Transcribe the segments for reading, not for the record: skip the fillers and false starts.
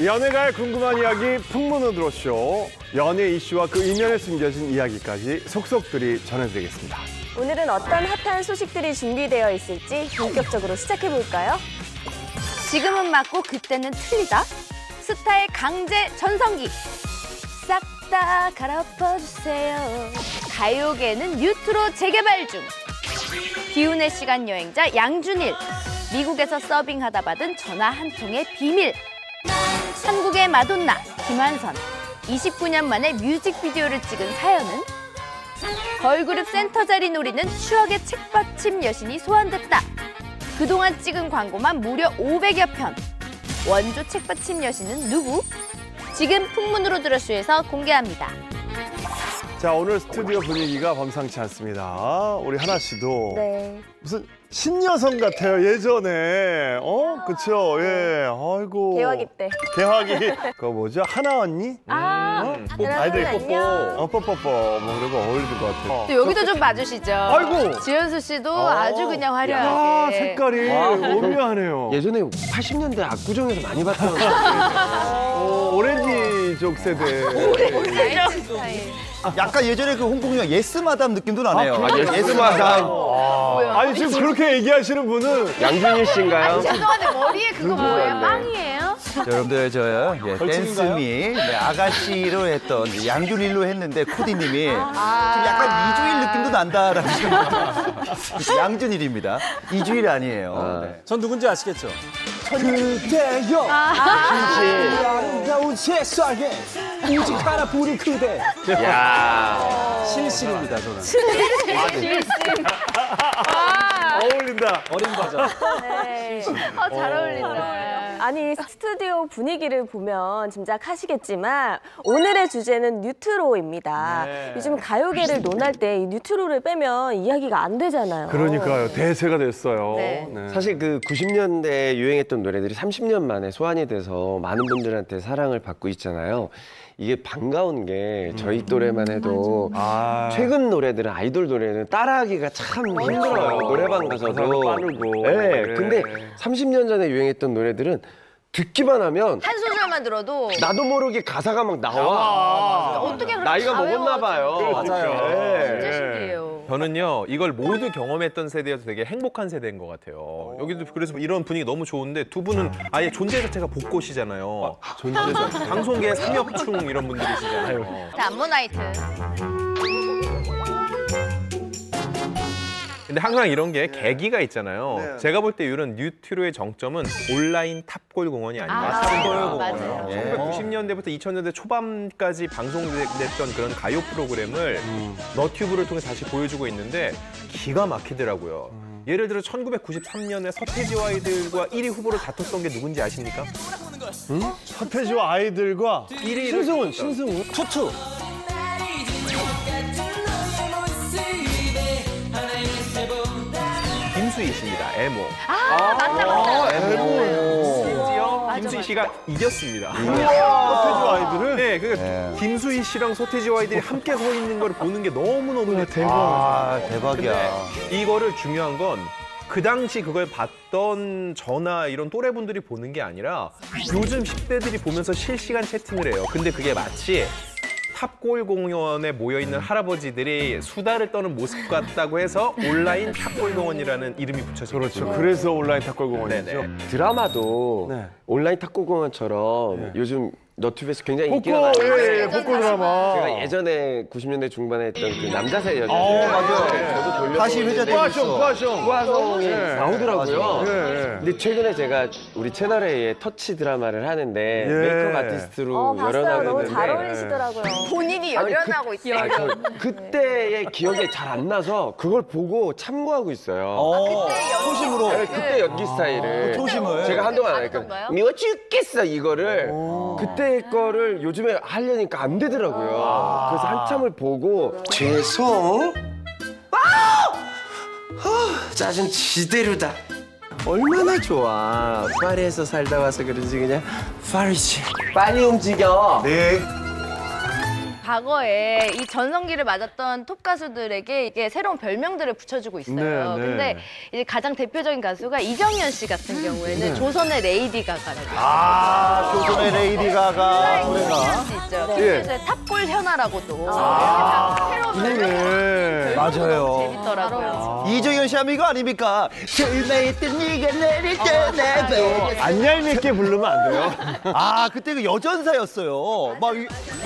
연예가의 궁금한 이야기 풍문으로쇼. 연예 이슈와 그 이면에 숨겨진 이야기까지 속속들이 전해드리겠습니다. 오늘은 어떤 핫한 소식들이 준비되어 있을지 본격적으로 시작해볼까요? 지금은 맞고 그때는 틀리다? 스타의 강제 전성기. 싹 다 갈아엎어주세요. 가요계는 뉴트로 재개발 중. 비운의 시간 여행자 양준일. 미국에서 서빙하다 받은 전화 한 통의 비밀. 한국의 마돈나 김한선. 29년 만에 뮤직비디오를 찍은 사연은? 걸그룹 센터 자리 노리는 추억의 책받침 여신이 소환됐다. 그동안 찍은 광고만 무려 500여 편. 원조 책받침 여신은 누구? 지금 풍문으로 들어쇼에서 공개합니다. 자, 오늘 스튜디오 분위기가 범상치 않습니다. 우리 하나 씨도 네. 무슨 신여성 같아요, 예전에. 그쵸? 예. 아이고. 개화기 때. 개화기. 그거 뭐죠? 하나 언니? 아이들 뽀뽀. 안녕. 뽀뽀뽀. 뭐 그러고 어울릴 것 같아요. 또 여기도 좀 봐주시죠. 아이고. 지현수 씨도 아주 그냥 아, 화려하게. 색깔이 오묘하네요. 예전에 80년대 압구정에서 많이 봤던 오렌지족 세대. 나이트 스타일. 약간 예전에 그 홍콩 영화 예스 마담 느낌도 나네요. 예스마담 아니, 지금 그렇게 얘기하시는 분은 양준일 씨인가요? 죄송한데 머리에 그거 뭐예요? 빵이에요? 여러분들 저요 댄스미 아가씨로 했던 양준일로 했는데 코디님이 지금 약간 이주일 느낌도 난다라고 지금 양준일입니다. 이주일 아니에요. 네. 전 누군지 아시겠죠? 그대여 아름다운 세상에 오직 하나뿐인 그대. 야 실신입니다, 저는. 어울린다. 어린 버전. 네. 잘 어울린다. 아니, 스튜디오 분위기를 보면 짐작하시겠지만 오늘의 주제는 뉴트로입니다. 네. 요즘 가요계를 논할 때 이 뉴트로를 빼면 이야기가 안 되잖아요. 그러니까요. 대세가 됐어요. 네. 사실 그 90년대에 유행했던 노래들이 30년 만에 소환이 돼서 많은 분들한테 사랑을 받고 있잖아요. 이게 반가운 게 저희 또래만 해도 최근 노래들은 아이돌 노래는 따라하기가 참 힘들어요. 노래방 가서도 빠르고. 네. 근데 30년 전에 유행했던 노래들은 듣기만 하면 한 소절만 들어도 나도 모르게 가사가 막 나와. 어떻게 그렇게 나이가 다 먹었나 봐요. 맞아요. 네. 진짜 신기해요. 저는요 이걸 모두 경험했던 세대여서 되게 행복한 세대인 것 같아요. 여기도 그래서 이런 분위기 너무 좋은데 두 분은 아예 존재 자체가 복고시잖아요. 그래서 방송계 삼엽충 이런 분들이시잖아요. 자, 암모나이트. 근데 항상 이런 게 계기가 있잖아요. 제가 볼 때 이런 뉴트로의 정점은 온라인 탑골 공원이 아닌가. 맞아요. 1990년대부터 2000년대 초반까지 방송됐던 그런 가요 프로그램을 너튜브를 통해 다시 보여주고 있는데 기가 막히더라고요. 예를 들어 1993년에 서태지와 아이들과 1위 후보를 다퉜던 게 누군지 아십니까? 서태지와 아이들과 1위를 신승훈. 투투. 김수희 씨입니다. 애모. 맞다. 심지어 김수희 씨가 이겼습니다. 서태지와 아이들을? 네, 그 김수희 씨랑 서태지와 아이들이 함께 서 있는 걸 보는 게 너무너무 아, 대박이야. 근데 이거를 중요한 건 그 당시 그걸 봤던 저나 이런 또래분들이 보는 게 아니라 요즘 10대들이 보면서 실시간 채팅을 해요. 근데 그게 마치 탑골 공원에 모여있는 할아버지들이 수다를 떠는 모습 같다고 해서 온라인 탑골 공원이라는 이름이 붙여진 거죠. 그렇죠. 그래서 온라인 탑골 공원이죠. 네네. 드라마도 네. 온라인 탁구공원처럼 요즘 너튜브에서 굉장히 인기가 복고, 많은데 복고 드라마. 제가 예전에 90년대 중반에 했던 그 남자세 여자 맞아요. 저도 돌려 다시 회자되고 있어. 후화성이 네. 나오더라고요. 네. 근데 최근에 제가 우리 채널에 터치 드라마를 하는데 메이크업 아티스트로 봤어요. 열연하고 너무 있는데 잘 어울리시더라고요. 본인이 열연하고 있어요. 저 그때의 기억이 잘 안 나서 그걸 보고 참고하고 있어요. 초심으로. 네, 그때 연기 스타일을 초심을. 제가 한동안 안 아직던가요? 했거든요. 미워 죽겠어 이거를 그때 거를 요즘에 하려니까 안 되더라고요. 그래서 한참을 보고 죄송 짜증 지대로다. 얼마나 좋아. 파리에서 살다 와서 그런지 그냥 파리지. 빨리 움직여. 네. 과거에 이 전성기를 맞았던 톱 가수들에게 이게 새로운 별명들을 붙여주고 있어요. 네, 네. 근데 이제 가장 대표적인 가수가 이정현 씨 같은 경우에는 조선의 레이디 가가라고. 아, 조선의 레이디 가가 노래가. 이정현 씨 있죠. 예. 그래서 탑골 현아라고도 이렇게 다 새로운 네. 맞아요. 재밌더라고요. 이정현 씨 하면 이거 아닙니까? 설마했던 네가 내릴 때 안 얄밉게 부르면 안 돼요? 아, 그때 그 여전사였어요. 막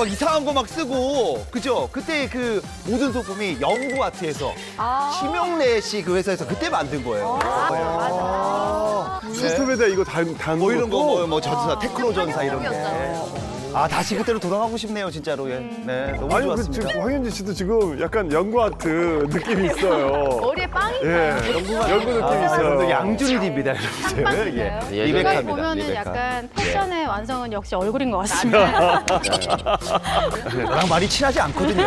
이상한 거 막 쓰고, 그죠? 그때 그 모든 소품이 영구 아트에서 심영래 씨 그 회사에서 그때 만든 거예요. 소품에다 이거 단 뭐 이런 것도? 거, 뭐 전사, 테크노 전사 이런 게. 였잖아요. 아, 다시 그때로 돌아가고 싶네요, 진짜로. 예. 네, 너무 아니, 그 좋았습니다. 지금 황현진 씨도 지금 약간 연구 아트 느낌이 있어요. 머리에 빵이 예, 연구 느낌이 있어요. 양준일입니다, 여러분. 예. 예전에 리베카입니다. 보면은 리베카. 약간 패션의 완성은 역시 얼굴인 것 같습니다. 저랑 말이 친하지 않거든요.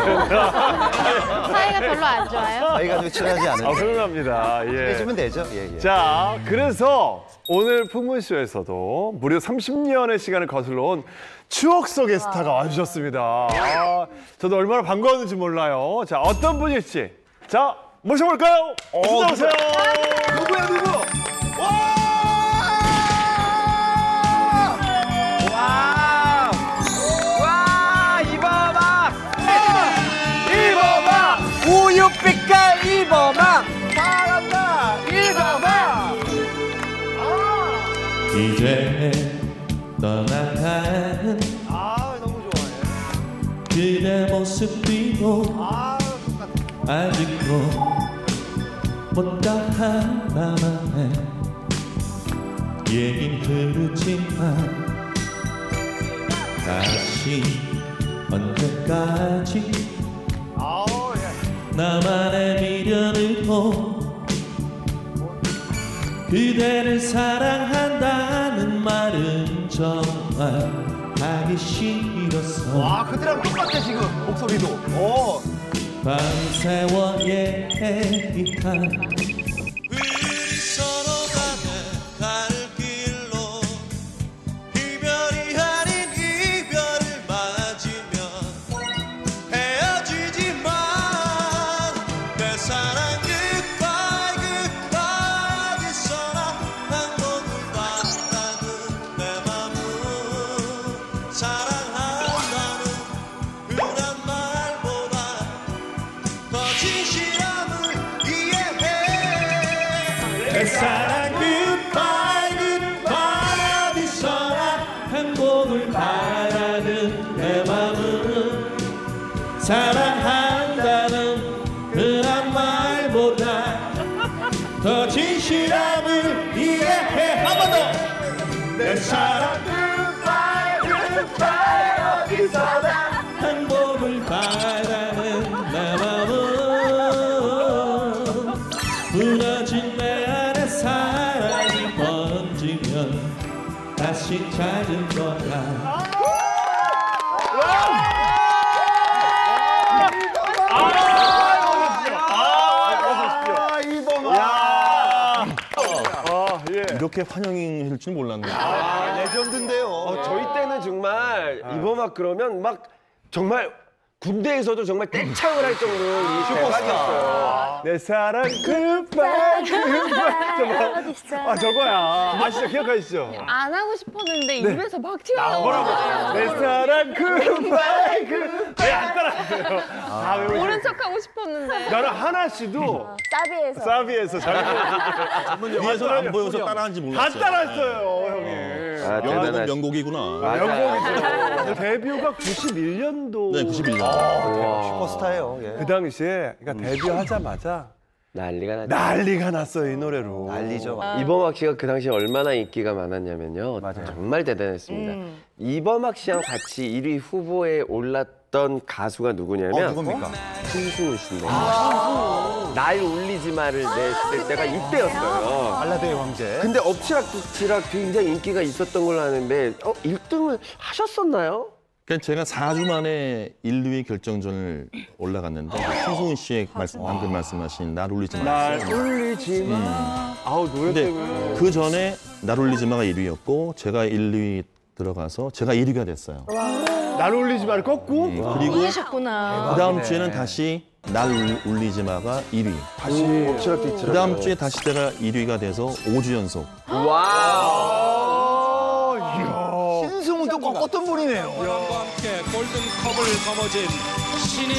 사이가 별로 안 좋아요. 저희가 좀 친하지 아, 않은데. 훌륭합니다. 예. 해주면 되죠. 예, 예. 자, 그래서 오늘 풍문쇼에서도 무려 30년의 시간을 거슬러 온 추억 속의 스타가 와주셨습니다. 아, 저도 얼마나 반가웠는지 몰라요. 자, 어떤 분일지. 자, 모셔볼까요? 어서오세요. 누구야, 누구? 이범아! 우유빛깔 이범아! 잘한다! 이범아! 이제 떠나가는 아, 너무 좋아해. 그대 모습이고 아직도 못다한 밤안에 얘긴 흐르지만 다시 언제까지 나만의 미련으로 그대를 사랑한다는 말은 정말 하기 싫었어. 와, 그때랑 똑같아, 지금. 목소리도. 밤새워 얘기한 우리 서로 갈 길로 이별이 아닌 이별을 맞으면 헤어지지만 내 사랑 goodbye goodbye 어디서나 행복을 바라는 내 맘은 사랑한다는 그런 말보다 더 진실함을 이해해 내 사랑 goodbye goodbye 어디서나 행복을 바라는 내 맘은 사랑한다는 그런 말보다 더 진실함을 이해해 한 번 더 내 사랑 goodbye goodbye 어디서나 행복을 바라는 내 맘은 무너진 내 안에 사랑이 번지면 다시 찾을 거야. 아, 이범아! 아, 예. 이렇게 환영해 줄 줄 몰랐네요. 레전드인데요. 저희 때는 정말 이범학 그러면 막 정말 군대에서도 정말 떼창을 할 정도로 이 대박이었어요. 내 사랑 goodbye, goodbye. 아, 저거야. 아시죠? 기억하시죠? 안 하고 싶었는데 입에서 막 튀어나와. 내 사랑 goodbye, goodbye. 왜안 따라하세요? 다 외우시고. 모른 척하고 싶었는데. 나는 하나 씨도 사비에서. 사비에서 잘 위에서 안 보여서 따라하는지 다 몰랐어요. 따라했어요, 형님. 아, 명곡은 대단하시. 명곡이구나. 명곡이죠. 데뷔가 91년도. 네, 91년. 슈퍼스타예요. 예. 그 당시에 그러니까 데뷔하자마자 난리가 났죠. 난리가 났어요, 이 노래로. 난리죠. 이범학 씨가 그 당시에 얼마나 인기가 많았냐면요. 정말 대단했습니다. 이범학 씨랑 같이 1위 후보에 올랐던 가수가 누구냐면 누굽니까? 신승훈 씨인데 날 울리지 마를 냈을 때가 이때였어요. 발라드의 황제. 근데 엎치락뒤치락 굉장히 인기가 있었던 걸로 아는데 1등을 하셨었나요? 그러니까 제가 4주 만에 1, 2위 결정전을 올라갔는데 신승훈 씨의 방금 말씀하신 날 울리지 날 마였어요. 울리지 마. 아우, 노래 근데 때문에. 그 전에 날 울리지 마가 1위였고 제가 1, 2위 들어가서 제가 1위가 됐어요. 날 올리지 마를 껐고 그리고 울리셨구나. 그 다음 주에는 다시 날 울리지 마가 1위. 다시 그 다음 주에 다시 제가 1위가 돼서 5주 연속. 신승훈도 꺾었던 분이네요. 과 함께 골든컵을 거머쥔 신인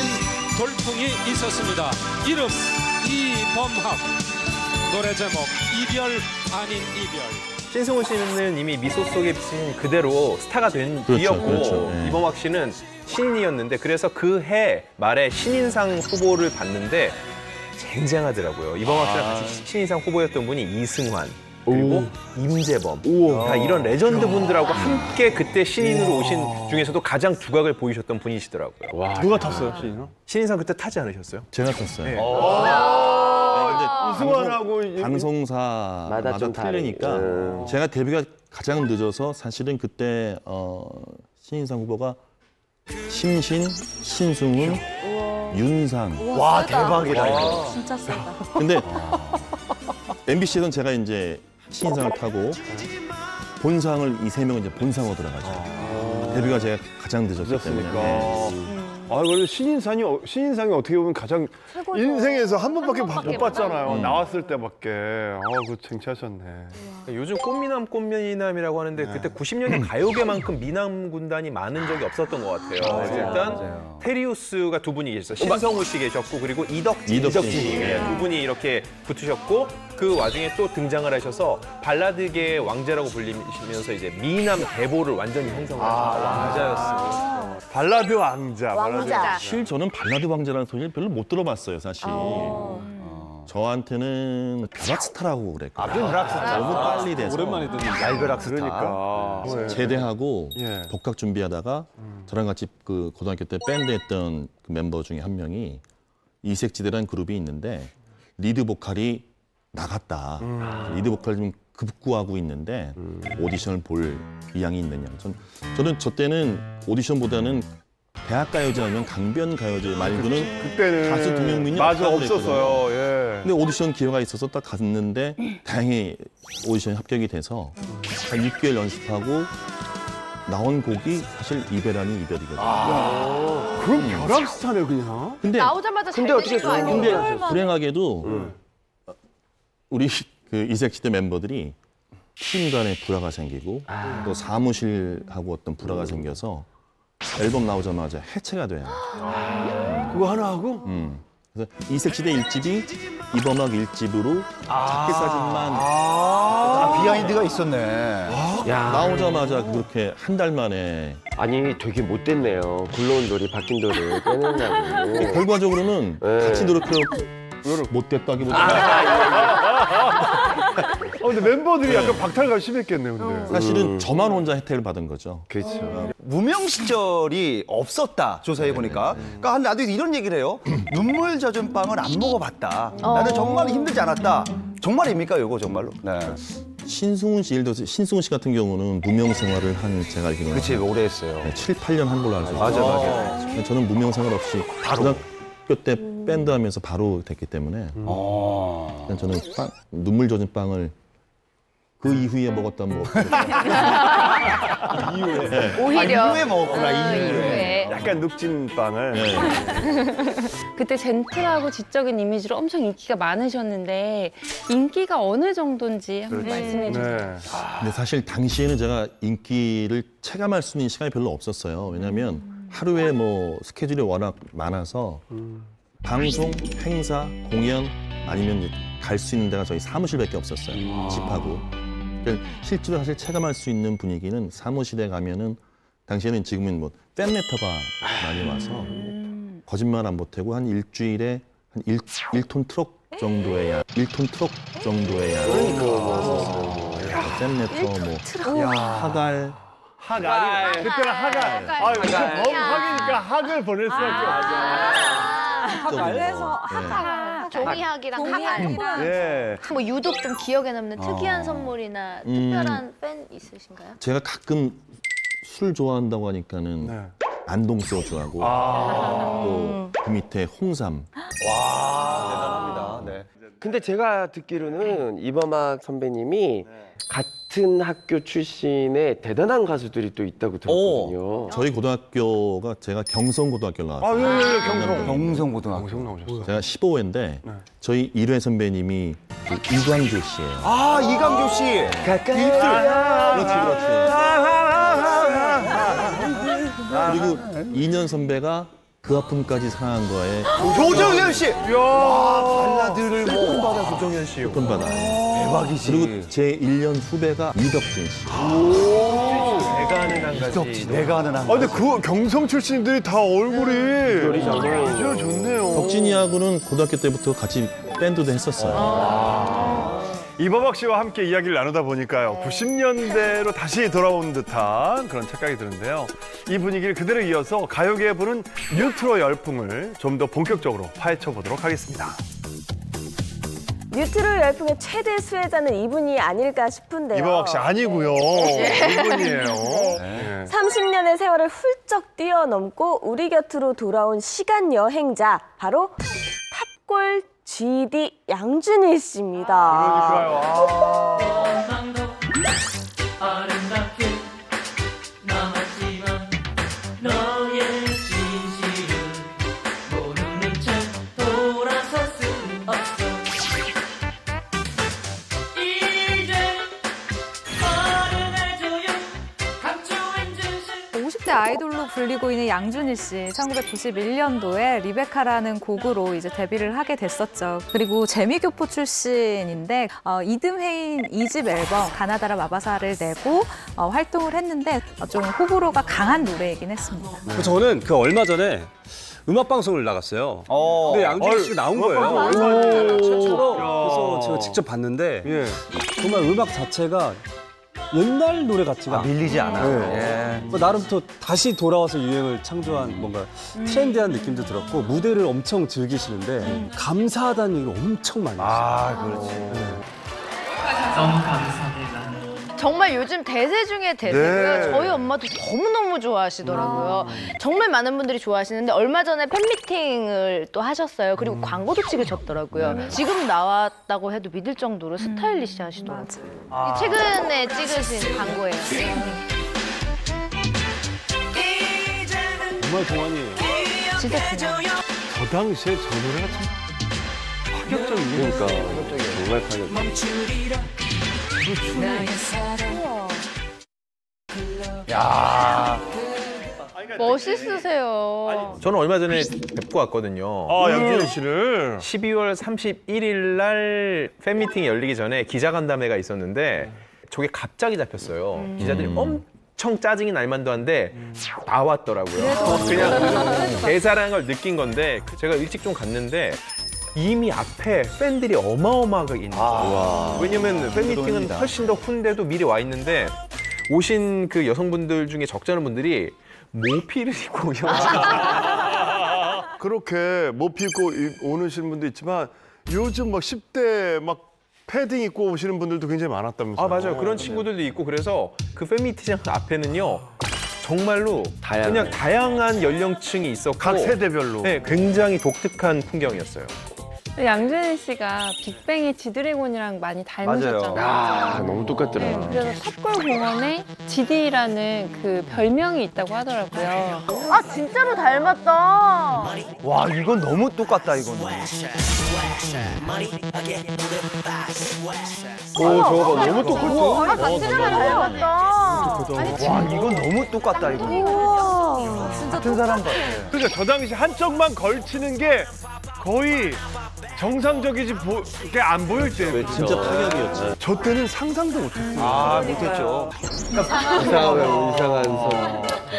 돌풍이 있었습니다. 이름 이범학, 노래 제목 이별 아닌 이별. 신승훈 씨는 이미 미소 속에 비친 그대로 스타가 된 그렇죠, 뒤였고 그렇죠. 예. 이범학 씨는 신인이었는데 그래서 그 해 말에 신인상 후보를 받는데 쟁쟁하더라고요. 이범학 씨랑 같이 신인상 후보였던 분이 이승환 그리고 임재범 다 이런 레전드 분들하고 함께 그때 신인으로 오신 중에서도 가장 두각을 보이셨던 분이시더라고요. 누가 탔어요, 신인은? 신인상 그때 타지 않으셨어요? 제가 탔어요. 네. 이승환하고 방송사마다 좀 틀리니까 제가 데뷔가 가장 늦어서 사실은 그때 신인상 후보가 심신, 신승훈, 윤상. 와, 대박이다. 이거. 진짜 세다. 근데 MBC에서는 제가 이제 신인상을 타고 본상을 이 세 명은 이제 본상으로 들어가죠. 데뷔가 제가 가장 늦었기 때문에. 아, 그래도 신인상이 어떻게 보면 가장 최고죠. 인생에서 한 번밖에 못 봤잖아요. 못 나왔을 때밖에. 그거 쟁취하셨네. 요즘 꽃미남이라고 하는데 그때 90년대 가요계만큼 미남 군단이 많은 적이 없었던 것 같아요. 일단 테리우스가 두 분이 계셨어요. 신성우 씨 계셨고 그리고 이덕진 씨. 예, 두 분이 이렇게 붙으셨고 그 와중에 또 등장을 하셔서 발라드계의 왕자라고 불리면서 이제 미남 대보를 완전히 형성을 하셨다. 왕자였습니다. 발라드 왕자. 왕자. 사실 저는 발라드 왕자라는 소리를 별로 못 들어봤어요, 사실. 저한테는 벼락스타라고 그랬거든요. 너무 빨리 돼서. 오랜만에 듣는 날벼락스타. 그러니까. 제대하고 예. 복학 준비하다가 저랑 같이 그 고등학교 때 밴드 했던 그 멤버 중에 한 명이 이색지대라는 그룹이 있는데 리드 보컬이 나갔다. 리드 보컬 좀 급구하고 있는데 오디션을 볼 의향이 있느냐. 저는 저 때는 오디션보다는 대학가요제 아니면 강변가요제 말고는 그때는 가수 등용민이 맞아, 없다고 없었어요. 예. 근데 오디션 기회가 있어서 딱 갔는데 다행히 오디션 합격이 돼서 한 6개월 연습하고 나온 곡이 사실 이별 아닌 이별이거든요. 그럼 벼락스타네, 그냥. 근데 나오자마자 잘 되신 거 아니에요? 근데 불행하게도 우리 그 이색시대 멤버들이 팀 간에 불화가 생기고 또 사무실하고 어떤 불화가 생겨서 앨범 나오자마자 해체가 돼요. 그거 하나 하고? 그래서 이색시대 1집이 이범학 1집으로 자켓 사진만 비하인드가 있었네. 나오자마자 나오자마자 그렇게 한 달 만에 아니 되게 못됐네요. 굴러온 돌이 바뀐 돌을 빼낸다고. 결과적으로는 네. 같이 노력해도 못됐다기보다 근데 멤버들이 약간 박탈감 심했겠네요, 근데. 사실은 저만 혼자 혜택을 받은 거죠. 그렇죠. 무명 시절이 없었다 조사해 보니까. 그러니까 나도 이런 얘기를 해요. 눈물 젖은 빵을 안 먹어봤다. 나는 정말 힘들지 않았다. 정말입니까, 이거 정말로? 네. 신승훈 씨, 예를 들어서 신승훈 씨 같은 경우는 무명 생활을 한 제가 알기로는 그치, 오래 했어요. 7, 8년 한 걸로 알고 있어요. 맞아. 저는 무명 생활 없이 고등학교 때 밴드 하면서 바로 됐기 때문에 그냥 저는 눈물 젖은 빵을 그 이후에 먹었다 오히려 이후에 먹었구나, 이후에. 약간 눅진 빵을. 그때 젠틀하고 지적인 이미지로 엄청 인기가 많으셨는데 인기가 어느 정도인지 한번 말씀해 주세요. 네. 근데 사실 당시에는 제가 인기를 체감할 수 있는 시간이 별로 없었어요. 왜냐하면 하루에 뭐 스케줄이 워낙 많아서 방송, 행사, 공연 아니면 갈 수 있는 데가 저희 사무실밖에 없었어요. 집하고. 그러니까 실제로 사실 체감할 수 있는 분위기는 사무실에 가면은 당시에는 지금은 뭐 팬레터가 많이 와서 거짓말 안 보태고 한 일주일에 한 1톤 트럭 정도의 양, 1톤 트럭 정도의 양. 팬레터, 뭐 하갈. 하갈. 그때는 하갈. 요새 범학이니까 학을 보낼 수밖에 없죠. 그래서 종이학이랑 하갈. 예. 뭐 유독 좀 기억에 남는 특이한 선물이나 특별한 팬 있으신가요? 제가 가끔 술 좋아한다고 하니까는 네. 안동 소주하고 또 그 밑에 홍삼. 대단합니다. 네. 근데 제가 듣기로는 이범학 선배님이 같은 학교 출신의 대단한 가수들이 또 있다고 들었거든요. 저희 고등학교가 제가 경성고등학교를 나왔어요. 경성. 경성고등학교. 경성 나오셨어요. 제가 15회인데 저희 1회 선배님이 그 이광조 씨예요. 아, 이강조 씨. 그렇지. 그리고 2년 선배가 그 아픔까지 사랑한 거에 조정현 씨. 발라드를 뭐. 조정현 씨. 끝바다. 대박이지. 그리고 제 1년 후배가 이덕진 씨. 내가 아는 한 가지. 내가 아는 한 아, 근데 그 경성 출신들이 다 얼굴이 비주얼 좋네요. 덕진이하고는 고등학교 때부터 같이 밴드도 했었어요. 이범학 씨와 함께 이야기를 나누다 보니까요. 90년대로 다시 돌아온 듯한 그런 착각이 드는데요. 이 분위기를 그대로 이어서 가요계에 부는 뉴트로 열풍을 좀 더 본격적으로 파헤쳐 보도록 하겠습니다. 뉴트로 열풍의 최대 수혜자는 이분이 아닐까 싶은데요. 이범학 씨 아니고요. 이분이에요. 네. 30년의 세월을 훌쩍 뛰어넘고 우리 곁으로 돌아온 시간 여행자, 바로 탑골 GD 양준일 씨입니다. 아름답게 남았지만 너의 진실은 모르는 척 돌아설 수 없어. 이제 말해줘요 감추인 진실. 50대 아이돌로 불리고 있는 양준일 씨, 1991년도에 리베카라는 곡으로 이제 데뷔를 하게 됐었죠. 그리고 재미교포 출신인데 이듬해인 2집 앨범 가나다라 마바사를 내고 활동을 했는데 좀 호불호가 강한 노래이긴 했습니다. 저는 그 얼마 전에 음악 방송을 나갔어요. 근데 양준일 씨가 나온 거예요. 최초로. 그래서 제가 직접 봤는데 정말 음악 자체가 옛날 노래 같지가 밀리지 않아요. 나름 또 다시 돌아와서 유행을 창조한 뭔가 트렌디한 느낌도 들었고 무대를 엄청 즐기시는데 감사하다는 얘기를 엄청 많이 했어요. 그렇지. 너무 감사합니다. 정말 요즘 대세 중에 대세고요. 네. 저희 엄마도 너무너무 좋아하시더라고요. 정말 많은 분들이 좋아하시는데 얼마 전에 팬미팅을 또 하셨어요. 그리고 광고도 찍으셨더라고요. 지금 나왔다고 해도 믿을 정도로 스타일리시 하시더라고요. 최근에 찍으신 광고예요. 정말 동안이에요. 진짜 그냥. 저 당시에 저 노래가 참 파격적이니까. 정말 파격. 야. 멋있으세요. 저는 얼마 전에 뵙고 왔거든요. 양준일 씨를. 12월 31일 날 팬미팅이 열리기 전에 기자간담회가 있었는데 저게 갑자기 잡혔어요. 기자들이 엄청 짜증이 날 만도 한데 나왔더라고요. 그냥 대사라는 걸 느낀 건데 제가 일찍 좀 갔는데 이미 앞에 팬들이 어마어마하게 있는 거예요. 왜냐면 팬미팅은 훨씬 더 훈데도 미리 와 있는데 오신 그 여성분들 중에 적잖은 분들이 모피를 입고 그렇게 모피 입고 오시는 분도 있지만 요즘 막 10대 막 패딩 입고 오시는 분들도 굉장히 많았다면서요. 맞아요. 그런 친구들도 있고 그래서 그 팬미팅 앞에는요. 정말로 그냥 다양한 연령층이 있었고 각 세대별로. 네, 굉장히 독특한 풍경이었어요. 양준일 씨가 빅뱅의 지드래곤이랑 많이 닮으셨잖아요. 너무 똑같더라. 그래서 탑골 공원에 GD라는 그 별명이 있다고 하더라고요. 아 진짜로 닮았다. 와, 이건 너무 똑같다, 이거는. 저거 봐, 너무 똑같아. 아 진짜 닮았다. 와, 이건 너무 똑같다, 이거. 같은 사람 같아. 그러니까 저 당시 한쪽만 걸치는 게 거의 정상적이지 게 안 보일 때. 진짜 파격이었지. 저 때는 상상도 못했어요. 못했죠.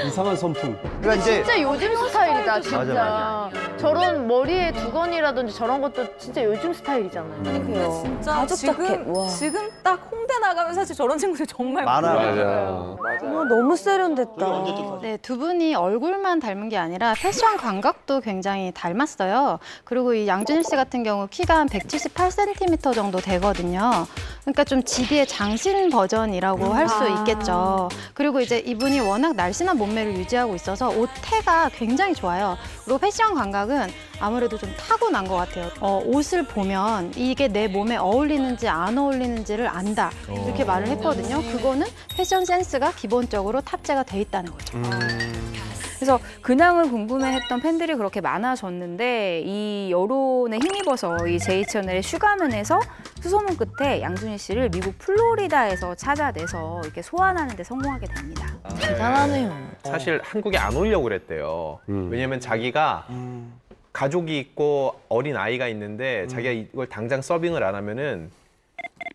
이상한 선풍. 그러니까 이제 진짜 요즘 스타일이다 진짜. 맞아. 저런 머리에 두건이라든지 저런 것도 진짜 요즘 스타일이잖아요. 근데 진짜 가죽 자켓, 와. 지금 딱 홍대 나가면 사실 저런 친구들 정말 많아요. 너무 세련됐다. 네, 두 분이 얼굴만 닮은 게 아니라 패션 감각도 굉장히 닮았어요. 그리고 이 양준일 씨 같은 경우 키가 한 178cm 정도 되거든요. 그러니까 좀 GD의 장신 버전이라고 할 수 있겠죠. 그리고 이제 이분이 워낙 날씬한 몸매를 자리를 유지하고 있어서 옷태가 굉장히 좋아요. 그리고 패션 감각은 아무래도 좀 타고난 것 같아요. 옷을 보면 이게 내 몸에 어울리는지 안 어울리는지를 안다 이렇게 말을 했거든요. 그거는 패션 센스가 기본적으로 탑재가 돼 있다는 거죠. 그래서 근황을 궁금해했던 팬들이 그렇게 많아졌는데 이 여론에 힘입어서 이 제이채널의 슈가맨에서 수소문 끝에 양준일 씨를 미국 플로리다에서 찾아내서 이렇게 소환하는 데 성공하게 됩니다. 대단하네요. 사실 한국에 안 오려고 그랬대요. 왜냐면 자기가 가족이 있고 어린 아이가 있는데 자기가 이걸 당장 서빙을 안 하면은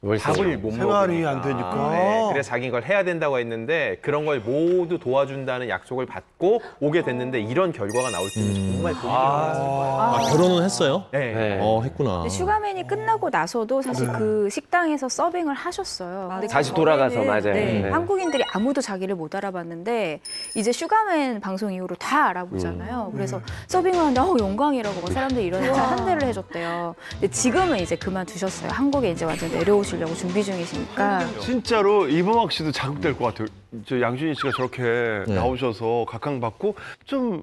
밥을 못 생활이 먹으니까. 안 되니까. 네, 그래서 자기 이걸 해야 된다고 했는데 그런 걸 모두 도와준다는 약속을 받고 오게 됐는데 이런 결과가 나올 줄은 정말 보기 힘들었어요. 결혼은 했어요? 네. 했구나. 근데 슈가맨이 끝나고 나서도 사실 그 식당에서 서빙을 하셨어요. 근데 다시 그 돌아가서, 전에는 맞아요. 네. 한국인들이 아무도 자기를 못 알아봤는데 이제 슈가맨 방송 이후로 다 알아보잖아요. 그래서 서빙을 하는데 영광이라고 막 사람들이 이러면서 환대를 해줬대요. 근데 지금은 이제 그만두셨어요. 한국에 이제 완전 내려오시려고 준비 중이시니까. 진짜로 이범학 씨도 자극될 것 같아요. 저 양준일 씨가 저렇게 나오셔서 각광받고 좀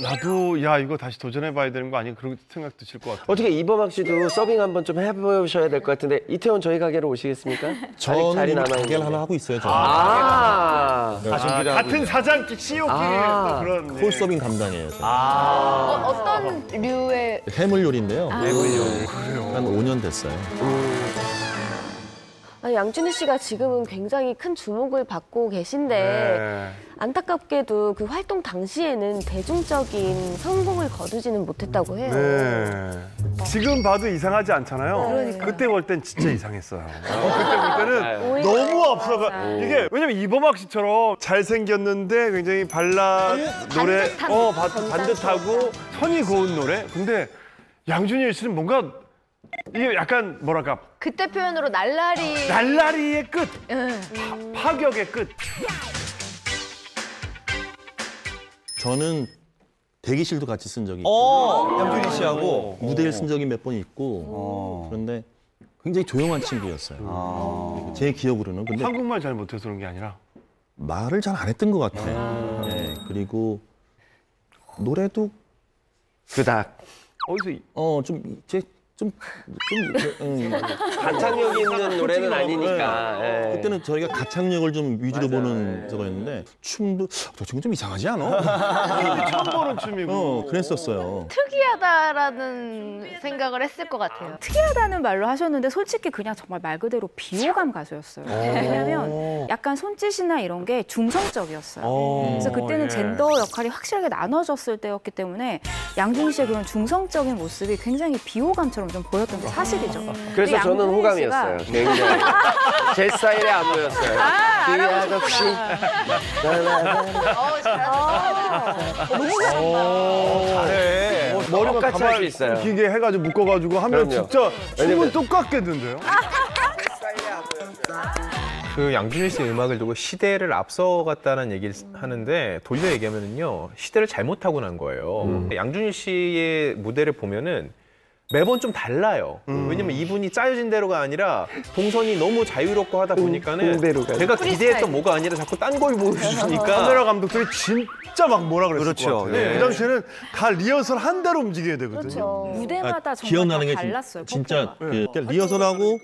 나도 야 이거 다시 도전해봐야 되는 거 아니야 그런 생각 드실 것 같아요. 어떻게 이범학 씨도 서빙 한번 좀 해보셔야 될 것 같은데 이태원 저희 가게로 오시겠습니까? 아직 저는 자리 가게를 남아있는데. 하나 하고 있어요. 저는. 같은 사장 CO끼리 또 그런 콜 서빙 담당이에요. 저는. 어떤 류의 해물 요리인데요. 해물 요리. 한 5년 됐어요. 양준일 씨가 지금은 굉장히 큰 주목을 받고 계신데 안타깝게도 그 활동 당시에는 대중적인 성공을 거두지는 못했다고 해요. 지금 봐도 이상하지 않잖아요. 그러니까요. 그때 볼 땐 진짜 이상했어요. 그때 볼 때는 너무 앞서가 이게 왜냐면 이범학 씨처럼 잘생겼는데 굉장히 발라 노래 반듯하고 선이 고운 노래. 근데 양준일 씨는 뭔가 이게 약간 뭐랄까 그때 표현으로 날라리의 끝, 파격의 끝. 저는 대기실도 같이 쓴 적이 있고 양준일 씨하고 무대를 쓴 적이 몇 번 있고 그런데 굉장히 조용한 친구였어요. 제 기억으로는. 근데 한국말 잘 못해서 그런 게 아니라 말을 잘 안 했던 것 같아요. 네, 그리고 노래도 그닥 가창력 있는 노래는 아니니까. 그때는 저희가 가창력을 좀 위주로 보는 저거였는데 춤도 저 친구 좀 이상하지 않아? 처음 보는 춤이고. 그랬었어요. 특이하다라는 생각을 했을 것 같아요. 특이하다는 말로 하셨는데 솔직히 그냥 정말 말 그대로 비호감 가수였어요. 왜냐하면 약간 손짓이나 이런 게 중성적이었어요. 그래서 그때는 젠더 역할이 확실하게 나눠졌을 때였기 때문에 양준일 씨의 그런 중성적인 모습이 굉장히 비호감처럼 좀 보였던 게 사실이죠. 그래서 저는 양준일 호감이었어요. 씨가 굉장히. 제 스타일의 안무였어요. 그 아저씨. 잘해. 머리가 똑같이 할수 있어요. 기게 해가지고 묶어가지고 하면 그럼요. 진짜 춤은 왜냐면- 똑같겠는데요? 그 양준일 씨의 음악을 두고 시대를 앞서갔다는 얘기를 하는데 돌려 얘기하면은요 시대를 잘못 타고 난 거예요. 양준일 씨의 무대를 보면은 매번 좀 달라요. 왜냐면 이분이 짜여진 대로가 아니라 동선이 너무 자유롭고 하다 보니까는 대로가. 제가 기대했던 뭐가 아니라 자꾸 딴 걸 보여주니까 카메라 감독들이 진짜 막 뭐라 그랬을 그렇죠. 것 같아요. 예. 그 당시에는 다 리허설 한 대로 움직여야 되거든요. 그렇죠. 무대마다 기억나는 정말 게 다 달랐어요. 진짜 포부가. 그 리허설하고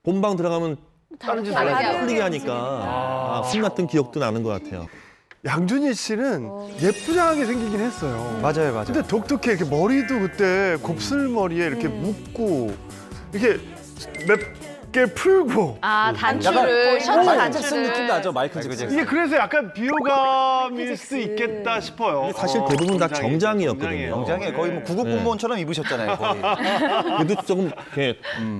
본방 들어가면 다른 짓 풀리게 하니까 신났던 기억도 나는 것 같아요. 양준일 씨는 예쁘장하게 생기긴 했어요. 맞아요, 맞아요. 근데 독특해. 이렇게 머리도 그때 곱슬머리에 이렇게 묶고 이렇게 몇 개 풀고 단추를 셔츠 단추를 느낌 나죠, 마이클 잭슨. 이게 그래서 약간 비호감일 수 있겠다 싶어요. 사실 대부분 다 정장이었거든요. 정장에 거의 뭐 구급 공무원처럼 입으셨잖아요, 거의. 그래도 조금 이렇게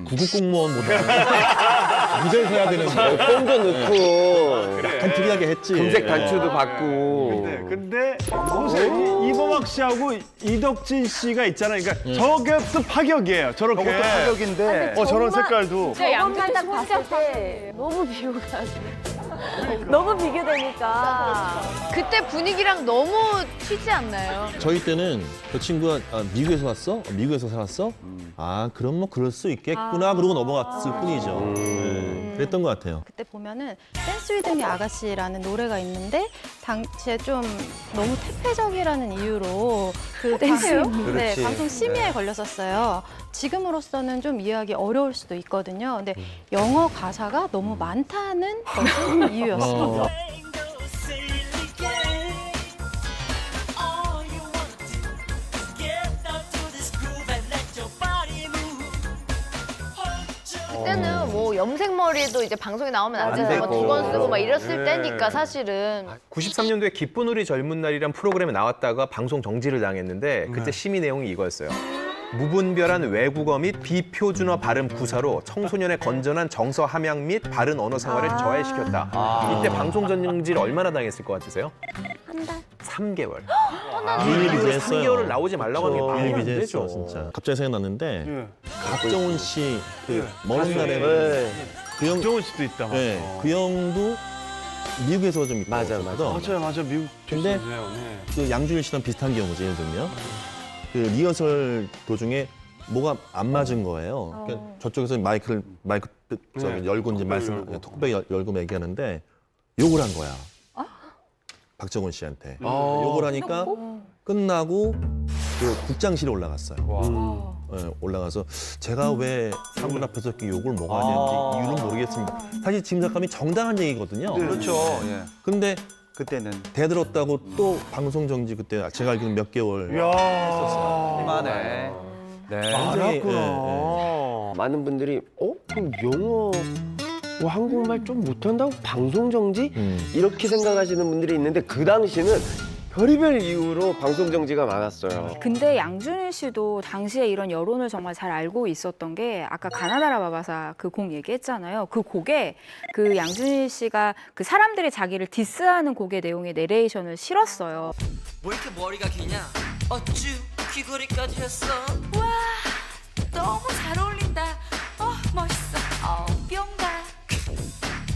구급 공무원보다 무대에서 해야 되는데 뽕도 넣고 약간 특이하게 했지. 금색 단추도 받고. 근데 보세요. 이범학 씨하고 이덕진 씨가 있잖아요. 그러니까 저게 또 파격이에요. 저렇게. 저것도 파격인데. 저런 색깔도. 저것만 딱 봤을 때 너무 너무 비교되니까. 그때 분위기랑 너무 튀지 않나요? 저희 때는 그 친구가 미국에서 왔어? 미국에서 살았어? 아 그럼 뭐 그럴 수 있겠구나 그러고 넘어갔을 뿐이죠. 네. 그랬던 것 같아요. 그때 보면은 댄스 리듬의 아가씨라는 노래가 있는데 당시에 좀 너무 퇴폐적이라는 이유로 그 댄스요? 네, 그렇지. 방송 심의에 걸렸었어요. 지금으로서는 좀 이해하기 어려울 수도 있거든요. 근데 영어 가사가 너무 많다는 것이 이유였습니다. 그때는 뭐 염색머리도 이제 방송에 나오면 안 되고 되고. 두 번 쓰고 막 이랬을 네. 때니까 사실은 93년도에 기쁜 우리 젊은 날이란 프로그램에 나왔다가 방송 정지를 당했는데 그때 심의 내용이 이거였어요. 무분별한 외국어 및 비표준어 발음 구사로 청소년의 건전한 정서 함양 및 바른 언어 생활을 저해시켰다. 이때 방송 정지를 얼마나 당했을 것 같으세요? 한 달? 3개월. 비일 이후로 비제했어요. 3개월을 나오지 말라고 하는 게 말이 비일 안 비제했어 되죠. 진짜. 갑자기 생각났는데 예. 박정훈 씨 그 먼 가수. 날에 네. 그 형, 정훈 씨도 있다. 맞아. 네, 그 형도 미국에서 좀 맞아. 맞아 미국 근데 출신이에요. 네. 그 양준일 씨랑 비슷한 경우지 예를 들면 그 리허설 도중에 뭐가 안 맞은 거예요. 그러니까 저쪽에서 마이크 저기 열고 이제 말씀 톡백 열고 얘기하는데 욕을 한 거야. 박정훈 씨한테 욕을 하니까 끝나고 그 국장실에 올라갔어요. 네, 올라가서 제가 왜 사람들 앞에서 이렇게 욕을 먹어야 되는지 이유는 모르겠습니다. 사실 짐작감이 정당한 얘기거든요. 그렇죠. 예. 근데 그때는 대들었다고 또 방송 정지 그때 제가 알기로는 몇 개월 이야. 심하네. 네. 알았구나. 많은 분들이 그럼 영어 뭐 한국말 좀 못한다고 방송 정지? 이렇게 생각하시는 분들이 있는데 그 당시는 별의별 이유로 방송 정지가 많았어요. 근데 양준일 씨도 당시에 이런 여론을 정말 잘 알고 있었던 게 아까 가나다라 바바사 그 곡 얘기했잖아요. 그 곡에 그 양준일 씨가 그 사람들이 자기를 디스하는 곡의 내용의 내레이션을 실었어요. 뭐 이렇게 머리가 기냐? 어쭈 귀걸이까지 했어. 와 너무 잘 어울린다. 멋있어. 뿅가.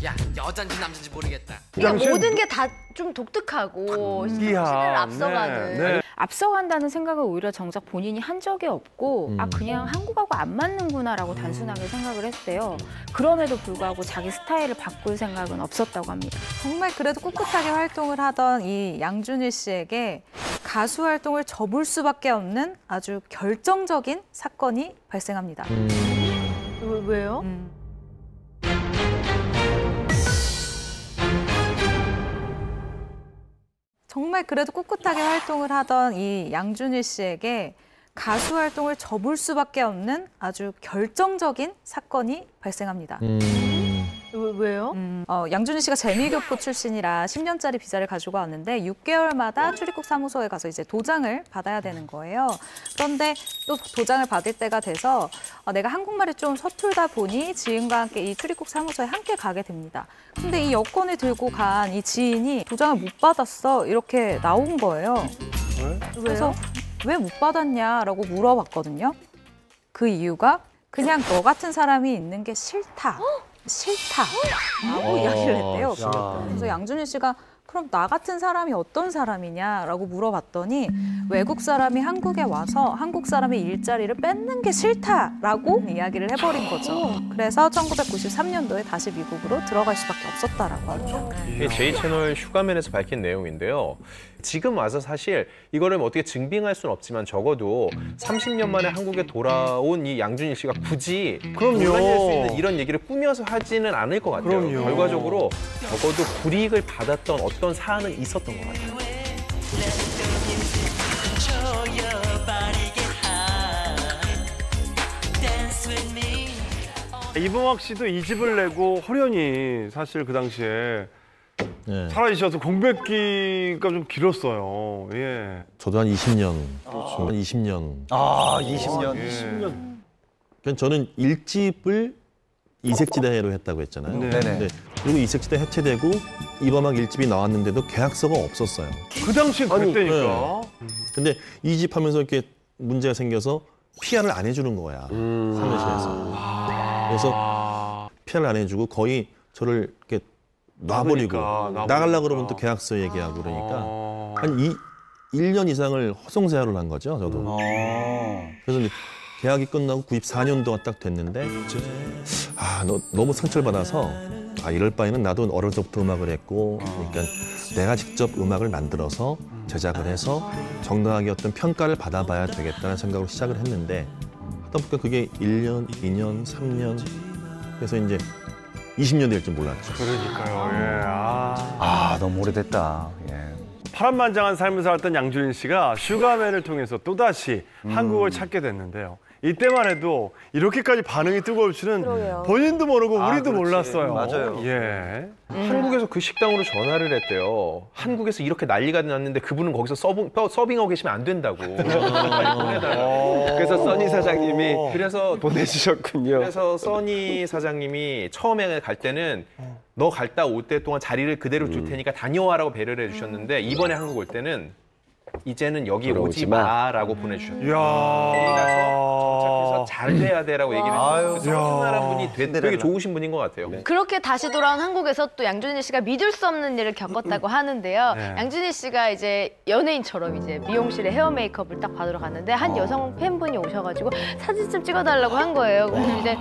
야 여잔지 남잔지 모르겠다. 그러니까 모든 게 다 좀 독특하고 시대를 앞서가는. 네. 앞서간다는 생각을 오히려 정작 본인이 한 적이 없고 그냥 한국하고 안 맞는구나라고 단순하게 생각을 했대요. 그럼에도 불구하고 자기 스타일을 바꿀 생각은 없었다고 합니다. 정말 그래도 꿋꿋하게 활동을 하던 이 양준일 씨에게 가수 활동을 접을 수밖에 없는 아주 결정적인 사건이 발생합니다. 왜요? 정말 그래도 꿋꿋하게 활동을 하던 이 양준일 씨에게 가수 활동을 접을 수밖에 없는 아주 결정적인 사건이 발생합니다. 왜요? 양준일 씨가 재미교포 출신이라 10년짜리 비자를 가지고 왔는데 6개월마다 출입국 사무소에 가서 이제 도장을 받아야 되는 거예요. 그런데 또 도장을 받을 때가 돼서 내가 한국말이 좀 서툴다 보니 지인과 함께 이 출입국 사무소에 함께 가게 됩니다. 근데 이 여권을 들고 간 이 지인이 도장을 못 받았어 이렇게 나온 거예요. 그래서 왜 못 받았냐라고 물어봤거든요. 그 이유가 그냥 너 같은 사람이 있는 게 싫다라고 이야기를 했대요. 그래서 양준일 씨가 그럼 나 같은 사람이 어떤 사람이냐라고 물어봤더니 외국 사람이 한국에 와서 한국 사람의 일자리를 뺏는 게 싫다라고 이야기를 해버린 거죠. 그래서 1993년도에 다시 미국으로 들어갈 수밖에 없었다라고 합니다. 이게 J채널 휴가면에서 밝힌 내용인데요. 지금 와서 사실 이거를 뭐 어떻게 증빙할 수는 없지만 적어도 30년 만에 한국에 돌아온 이 양준일 씨가 굳이 논란일 수 있는 이런 얘기를 꾸며서 하지는 않을 것 같아요. 그럼요. 결과적으로 적어도 불이익을 받았던 어떤 사안은 있었던 것 같아요. 이범학 씨도 이 집을 내고 허련히 사실 그 당시에 네. 살아계셔서 공백기가 좀 길었어요. 예. 저도 한 20년, 한 20년. 20년. 예. 그러니까 저는 1집을 이색지대로 했다고 했잖아요. 네. 네. 그리고 이색지대 해체되고 이범학 1집이 나왔는데도 계약서가 없었어요. 그 당시엔 그랬다니까. 근데 2집 하면서 이렇게 문제가 생겨서 PR을 안 해주는 거야. 사무실에서. 그래서 PR을 안 해주고 거의 저를 이렇게 놔버리고 나가려고 그러면 또 계약서 얘기하고 그러니까 한 1년 이상을 허송세월을 한 거죠, 저도. 그래서 이제 계약이 끝나고 94년도가 딱 됐는데 너무 상처를 받아서 이럴 바에는 나도 어려서부터 음악을 했고 그러니까 내가 직접 음악을 만들어서 제작을 해서 정당하게 어떤 평가를 받아봐야 되겠다는 생각으로 시작을 했는데 하다 보니까 그게 1년, 2년, 3년 그래서 이제 20년 될 줄 몰랐죠. 그러니까요. 예. 너무 오래됐다. 예. 파란만장한 삶을 살았던 양준일 씨가 슈가맨을 통해서 또다시 한국을 찾게 됐는데요. 이때만 해도 이렇게까지 반응이 뜨거울 줄은 그러게요. 본인도 모르고 우리도 그렇지. 몰랐어요. 맞아요. 예. 한국에서 그 식당으로 전화를 했대요. 한국에서 이렇게 난리가 났는데 그분은 거기서 서빙하고 계시면 안 된다고. 빨리 보내달라고. 그래서 써니 사장님이 그래서 보내주셨군요. 그래서 써니 사장님이 처음에 갈 때는 너 갔다 올 때 동안 자리를 그대로 줄 테니까 다녀와라고 배려를 해주셨는데 이번에 한국 올 때는 이제는 여기 오지 마라고 보내주셨어요. 이야. 거기 가서 정착해서 잘 돼야 돼라고 얘기를 했어요. 서운한 분이 되게 좋으신 분인 것 같아요. 그렇게 다시 돌아온 한국에서 또 양준일 씨가 믿을 수 없는 일을 겪었다고 하는데요. 네. 양준일 씨가 이제 연예인처럼 이제 미용실에 헤어 메이크업을 딱 받으러 갔는데 한 여성 팬분이 오셔가지고 사진 좀 찍어달라고 한 거예요. 그래서 이제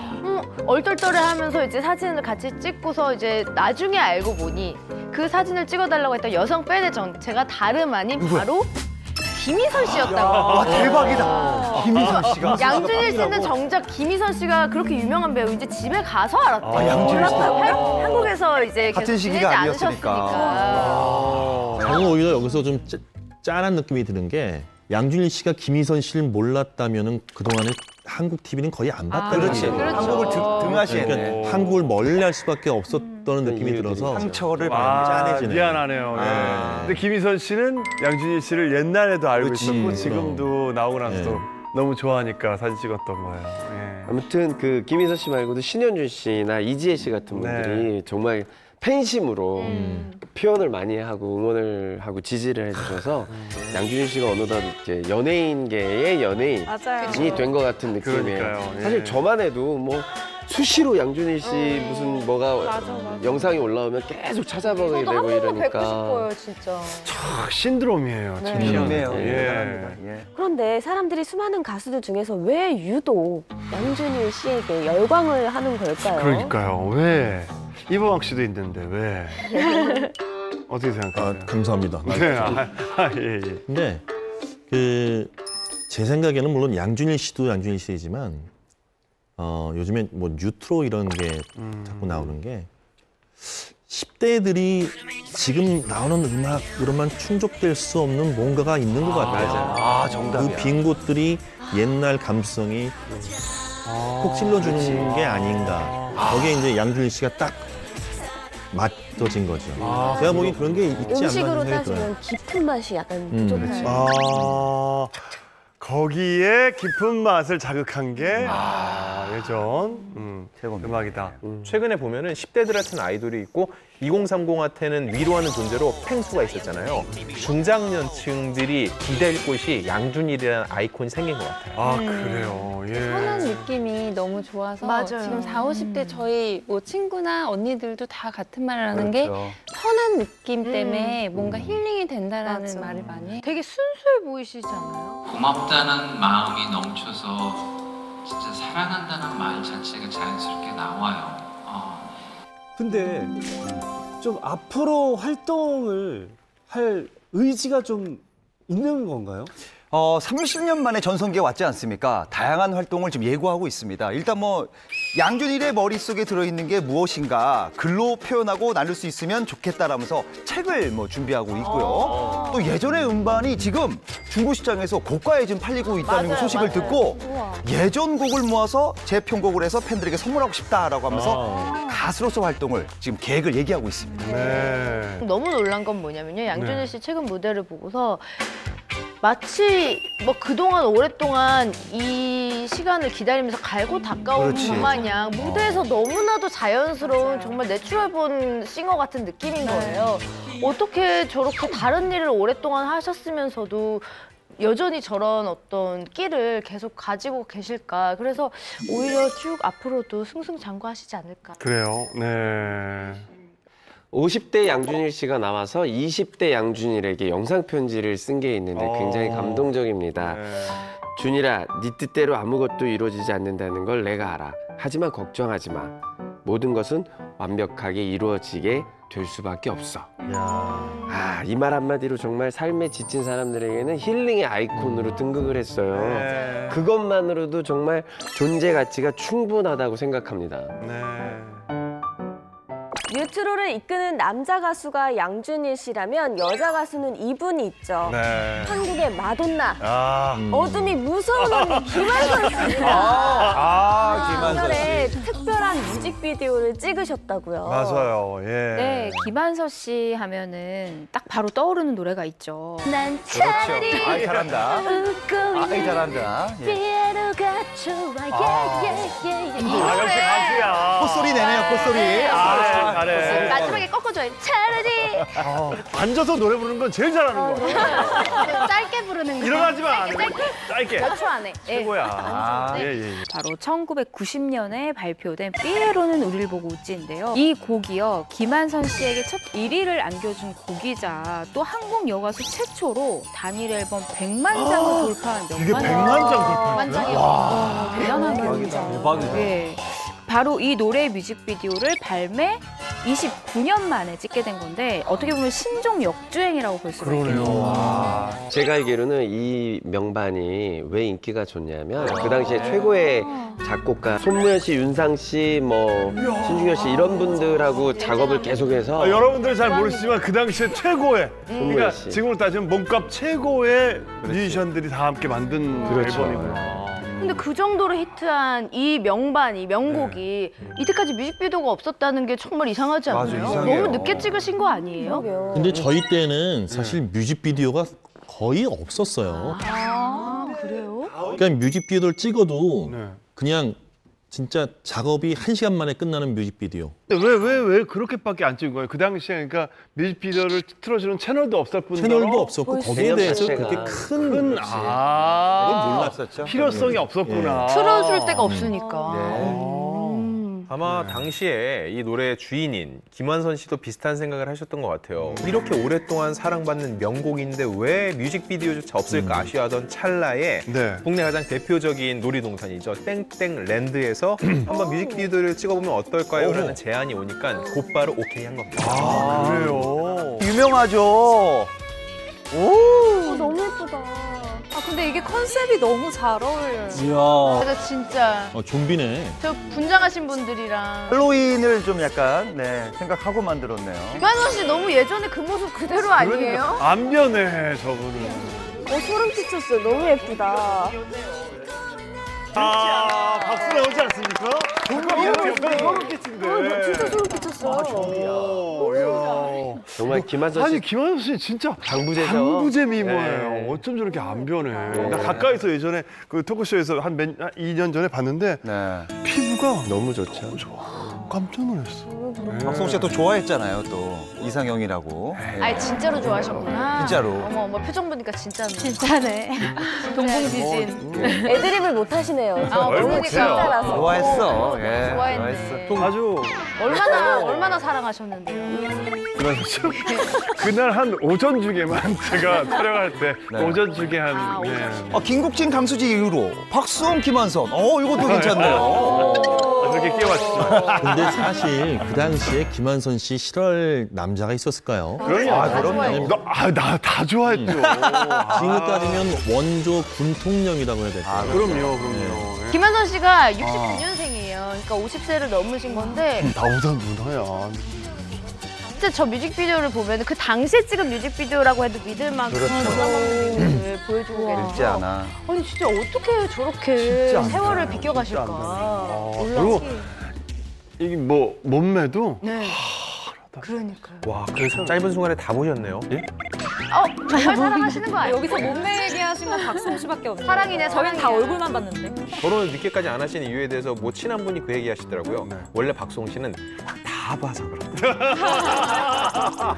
얼떨떨해하면서 이제 사진을 같이 찍고서 이제 나중에 알고 보니 그 사진을 찍어달라고 했던 여성 팬의 정체가 다름 아닌 바로 김희선 씨였다고. 와, 대박이다. 김희선 씨가. 양준일 씨는 정작 김희선 씨가 그렇게 유명한 배우인지 집에 가서 알았대요. 양준일 씨가. 한국에서 이제 같은 계속 지내지 시기가 아니었으니까. 않으셨으니까. 저는 오히려 여기서 좀 짠한 느낌이 드는 게 양준일 씨가 김희선 씨를 몰랐다면은 그동안에 한국 TV는 거의 안 봤다는 그렇지. 얘기예요. 한국을 등하시했네. 그러니까 한국을 멀리할 수밖에 없었다는 느낌이 들어서 상처를 짠해지네. 미안하네요. 예. 근데 김희선 씨는 양준일 씨를 옛날에도 알고 있었고 지금도 나오고 나서도 너무 좋아하니까 사진 찍었던 거예요. 예. 아무튼 그 김희선 씨 말고도 신현준 씨나 이지혜 씨 같은 분들이 정말 팬심으로 표현을 많이 하고 응원을 하고 지지를 해주셔서 양준일 씨가 어느덧 이제 연예인계의 연예인이 된 것 같은 느낌이에요. 그러니까요. 예. 사실 저만 해도 뭐 수시로 양준일 씨 무슨 뭐가 영상이 올라오면 계속 찾아보게 저도 되고 한 번만 이러니까 뵙고 싶어요, 진짜. 신드롬이에요. 네. 신드롬이에요. 예. 그런데 사람들이 수많은 가수들 중에서 왜 유독 양준일 씨에게 열광을 하는 걸까요? 그러니까요. 왜? 이보영 씨도 있는데 왜? 어떻게 생각하세요? 감사합니다. 네. 예. 근데 제 생각에는 물론 양준일 씨도 양준일 씨이지만 요즘에 뭐 뉴트로 이런 게 자꾸 나오는 게 10대들이 지금 나오는 음악으로만 충족될 수 없는 뭔가가 있는 것 같아요. 정답이야. 그 빈 곳들이 옛날 감성이 콕 찔러주는 게 아닌가. 거기에 이제 양준일 씨가 딱 맞춰진 거죠. 제가 보기엔 그런 게 있지 않나 음식으로 생각이 들어요. 따지면 깊은 맛이 약간 부족한. 거기에 깊은 맛을 자극한 게 예전 음악이다. 최근에 보면은 10대들한테는 아이돌이 있고 2030한테는 위로하는 존재로 펭수가 있었잖아요. 중장년층들이 기댈 곳이 양준일이라는 아이콘이 생긴 것 같아요. 아 그래요. 예. 편한 느낌이 너무 좋아서 맞아요. 지금 40, 50대 저희 뭐 친구나 언니들도 다 같은 말을 하는 게 그렇죠. 편한 느낌 때문에 뭔가 힐링이 된다라는 말을 많이 해요. 되게 순수해 보이시잖아요. 고맙다는 마음이 넘쳐서 진짜 사랑한다는 말 자체가 자연스럽게 나와요. 근데 좀 앞으로 활동을 할 의지가 좀 있는 건가요? 30년 만에 전성기에 왔지 않습니까? 다양한 활동을 지금 예고하고 있습니다. 일단 뭐 양준일의 머릿속에 들어있는 게 무엇인가 글로 표현하고 나눌 수 있으면 좋겠다라면서 책을 뭐 준비하고 있고요. 또 예전의 음반이 지금 중고시장에서 고가에 지금 팔리고 있다는 맞아요, 소식을 맞아요. 듣고 예전 곡을 모아서 재편곡을 해서 팬들에게 선물하고 싶다라고 하면서 가수로서 활동을 지금 계획을 얘기하고 있습니다. 네. 너무 놀란 건 뭐냐면요. 양준일 씨 최근 무대를 보고서 마치 뭐 그동안 오랫동안 이 시간을 기다리면서 갈고 닦아온 그렇지. 것 마냥 무대에서 너무나도 자연스러운 정말 내추럴본 싱어 같은 느낌인 거예요. 어떻게 저렇게 다른 일을 오랫동안 하셨으면서도 여전히 저런 어떤 끼를 계속 가지고 계실까. 그래서 오히려 쭉 앞으로도 승승장구하시지 않을까. 그래요. 네. 50대 양준일 씨가 나와서 20대 양준일에게 영상 편지를 쓴 게 있는데 굉장히 감동적입니다. 네. 준이라 네 뜻대로 아무것도 이루어지지 않는다는 걸 내가 알아. 하지만 걱정하지 마. 모든 것은 완벽하게 이루어지게 될 수밖에 없어. 이 말 한마디로 정말 삶에 지친 사람들에게는 힐링의 아이콘으로 등극을 했어요. 네. 그것만으로도 정말 존재 가치가 충분하다고 생각합니다. 뉴트로를 이끄는 남자 가수가 양준일 씨라면 여자 가수는 이분이 있죠. 네. 한국의 마돈나, 어둠이 무서운 언니 김한선 씨입니다. 김한선 에 씨. 특별한 뮤직비디오를 찍으셨다고요. 맞아요. 예. 네, 김한서 씨 하면은 딱 바로 떠오르는 노래가 있죠. 난 그렇죠. 아이 잘한다. 아이 잘한다. 예. 피에로가 좋아. 역시 가수야. 콧소리 내네요, 콧소리. 잘해. 마지막에 꺾어줘요. 차라리. 앉아서 노래 부르는 건 제일 잘하는 거. 짧게 부르는 거. 일어나지 마. 짧게. 몇 초 안에. 최고야. 예. 바로 1990년에 발표된 삐에로는 우리를 보고 웃지인데요. 이 곡이요, 김한선 씨에게 첫 1위를 안겨준 곡이자 또 한국 여가수 최초로 단일 앨범 100만 장을 돌파한 명반. 이게 100만 장 돌파했어요? 와, 대단한 기록이죠. 대박이다. 네. 바로 이 노래 뮤직비디오를 발매 29년 만에 찍게 된 건데 어떻게 보면 신종 역주행이라고 볼 수가 있겠네요. 제가 알기로는 이 명반이 왜 인기가 좋냐면 그 당시에 최고의 작곡가 손무현 씨, 윤상 씨, 뭐 신중현 씨 이런 분들하고 작업을 계속해서 여러분들은 잘 모르시지만 그 당시에 최고의 그러니까 씨. 지금으로 따지면 몸값 최고의 뮤지션들이 다 함께 만든 그렇죠. 앨범이구나. 근데 그 정도로 히트한 이 명반, 이 명곡이 이때까지 뮤직비디오가 없었다는 게 정말 이상하지 않나요? 맞아, 이상해요. 너무 늦게 찍으신 거 아니에요? 근데 저희 때는 사실 뮤직비디오가 거의 없었어요. 그래요? 그러니까 뮤직비디오를 찍어도 네. 그냥 진짜 작업이 1시간 만에 끝나는 뮤직비디오. 근데 왜 그렇게밖에 안 찍은 거예요? 그 당시에 그러니까 뮤직비디오를 틀어주는 채널도 없을 뿐더러 채널도 없었고 거기에 대해서 자체가. 그렇게 큰 그건 몰랐었죠. 필요성이 없었구나. 틀어줄 데가 없으니까. 아마 당시에 이 노래의 주인인 김한선 씨도 비슷한 생각을 하셨던 것 같아요. 이렇게 오랫동안 사랑받는 명곡인데 왜 뮤직비디오조차 없을까 아쉬워하던 찰나에 네. 국내 가장 대표적인 놀이동산이죠. 땡땡랜드에서 한번 뮤직비디오를 찍어보면 어떨까요? 라는 제안이 오니까 곧바로 오케이 한 겁니다. 그래요? 유명하죠. 너무 예쁘다. 근데 이게 컨셉이 너무 잘 어울려요. 이야. 그래서 진짜 좀비네. 저 분장하신 분들이랑 할로윈을 좀 약간 생각하고 만들었네요. 김한선 씨 너무 예전에 그 모습 그대로 아니에요? 안 변해 저분은. 소름 끼쳤어요. 너무 예쁘다. 박수 나오지 않습니까? 소름 끼친데. 진짜 소름 끼쳤어요. 정말 김한선 씨 아니 김한선 씨 진짜 당부제죠. 당부제 미모예요. 네. 어쩜 저렇게 안 변해. 나 가까이서 예전에 그 토크쇼에서 한 2년 전에 봤는데 피부가 너무 좋죠. 깜짝 놀랐어. 박송 씨가 또 좋아했잖아요, 또 이상형이라고. 아니 진짜로 좋아하셨구나. 진짜로. 어머 표정 보니까 진짜네. 진짜네. 동공지진. 애드립을 못 하시네요. 그러니까. 진짜라서. 좋아했어. 좋아했는데. 아주 얼마나 사랑하셨는데요. 그날 한 오전 중에만 제가 촬영할 때 오전 중에 한 김국진, 강수지 이후로 박수홍, 김한선. 이것도 괜찮네요. 그렇게 끼워맞추죠. 근데 사실 그 당시에 김한선 씨 싫어할 남자가 있었을까요? 그럼요. 나 다 좋아했죠. 지금 따지면 원조 군통령이라고 해야 될까요? 그럼요. 김한선 씨가 69년생이에요. 그러니까 50세를 넘으신 건데 나보다 누나야. 진짜 저 뮤직비디오를 보면 그 당시에 찍은 뮤직비디오라고 해도 믿을 만큼 을 보여주고 계셔서 읽지 않아. 아니 진짜 어떻게 저렇게 세월을 비껴가실까. 그리고 이게 뭐 몸매도 네. 그러니까요. 와, 그래서 짧은 순간에 다 보셨네요. 정말 사랑하시는 거 아니에요? 여기서 몸매 얘기하시면 박수홍 씨밖에 없네요. 사랑이네, 저희는 다 사랑이야. 얼굴만 봤는데. 결혼을 늦게까지 안 하시는 이유에 대해서 뭐 친한 분이 그 얘기 하시더라고요. 원래 박수홍 씨는 다 봐서 그렇다.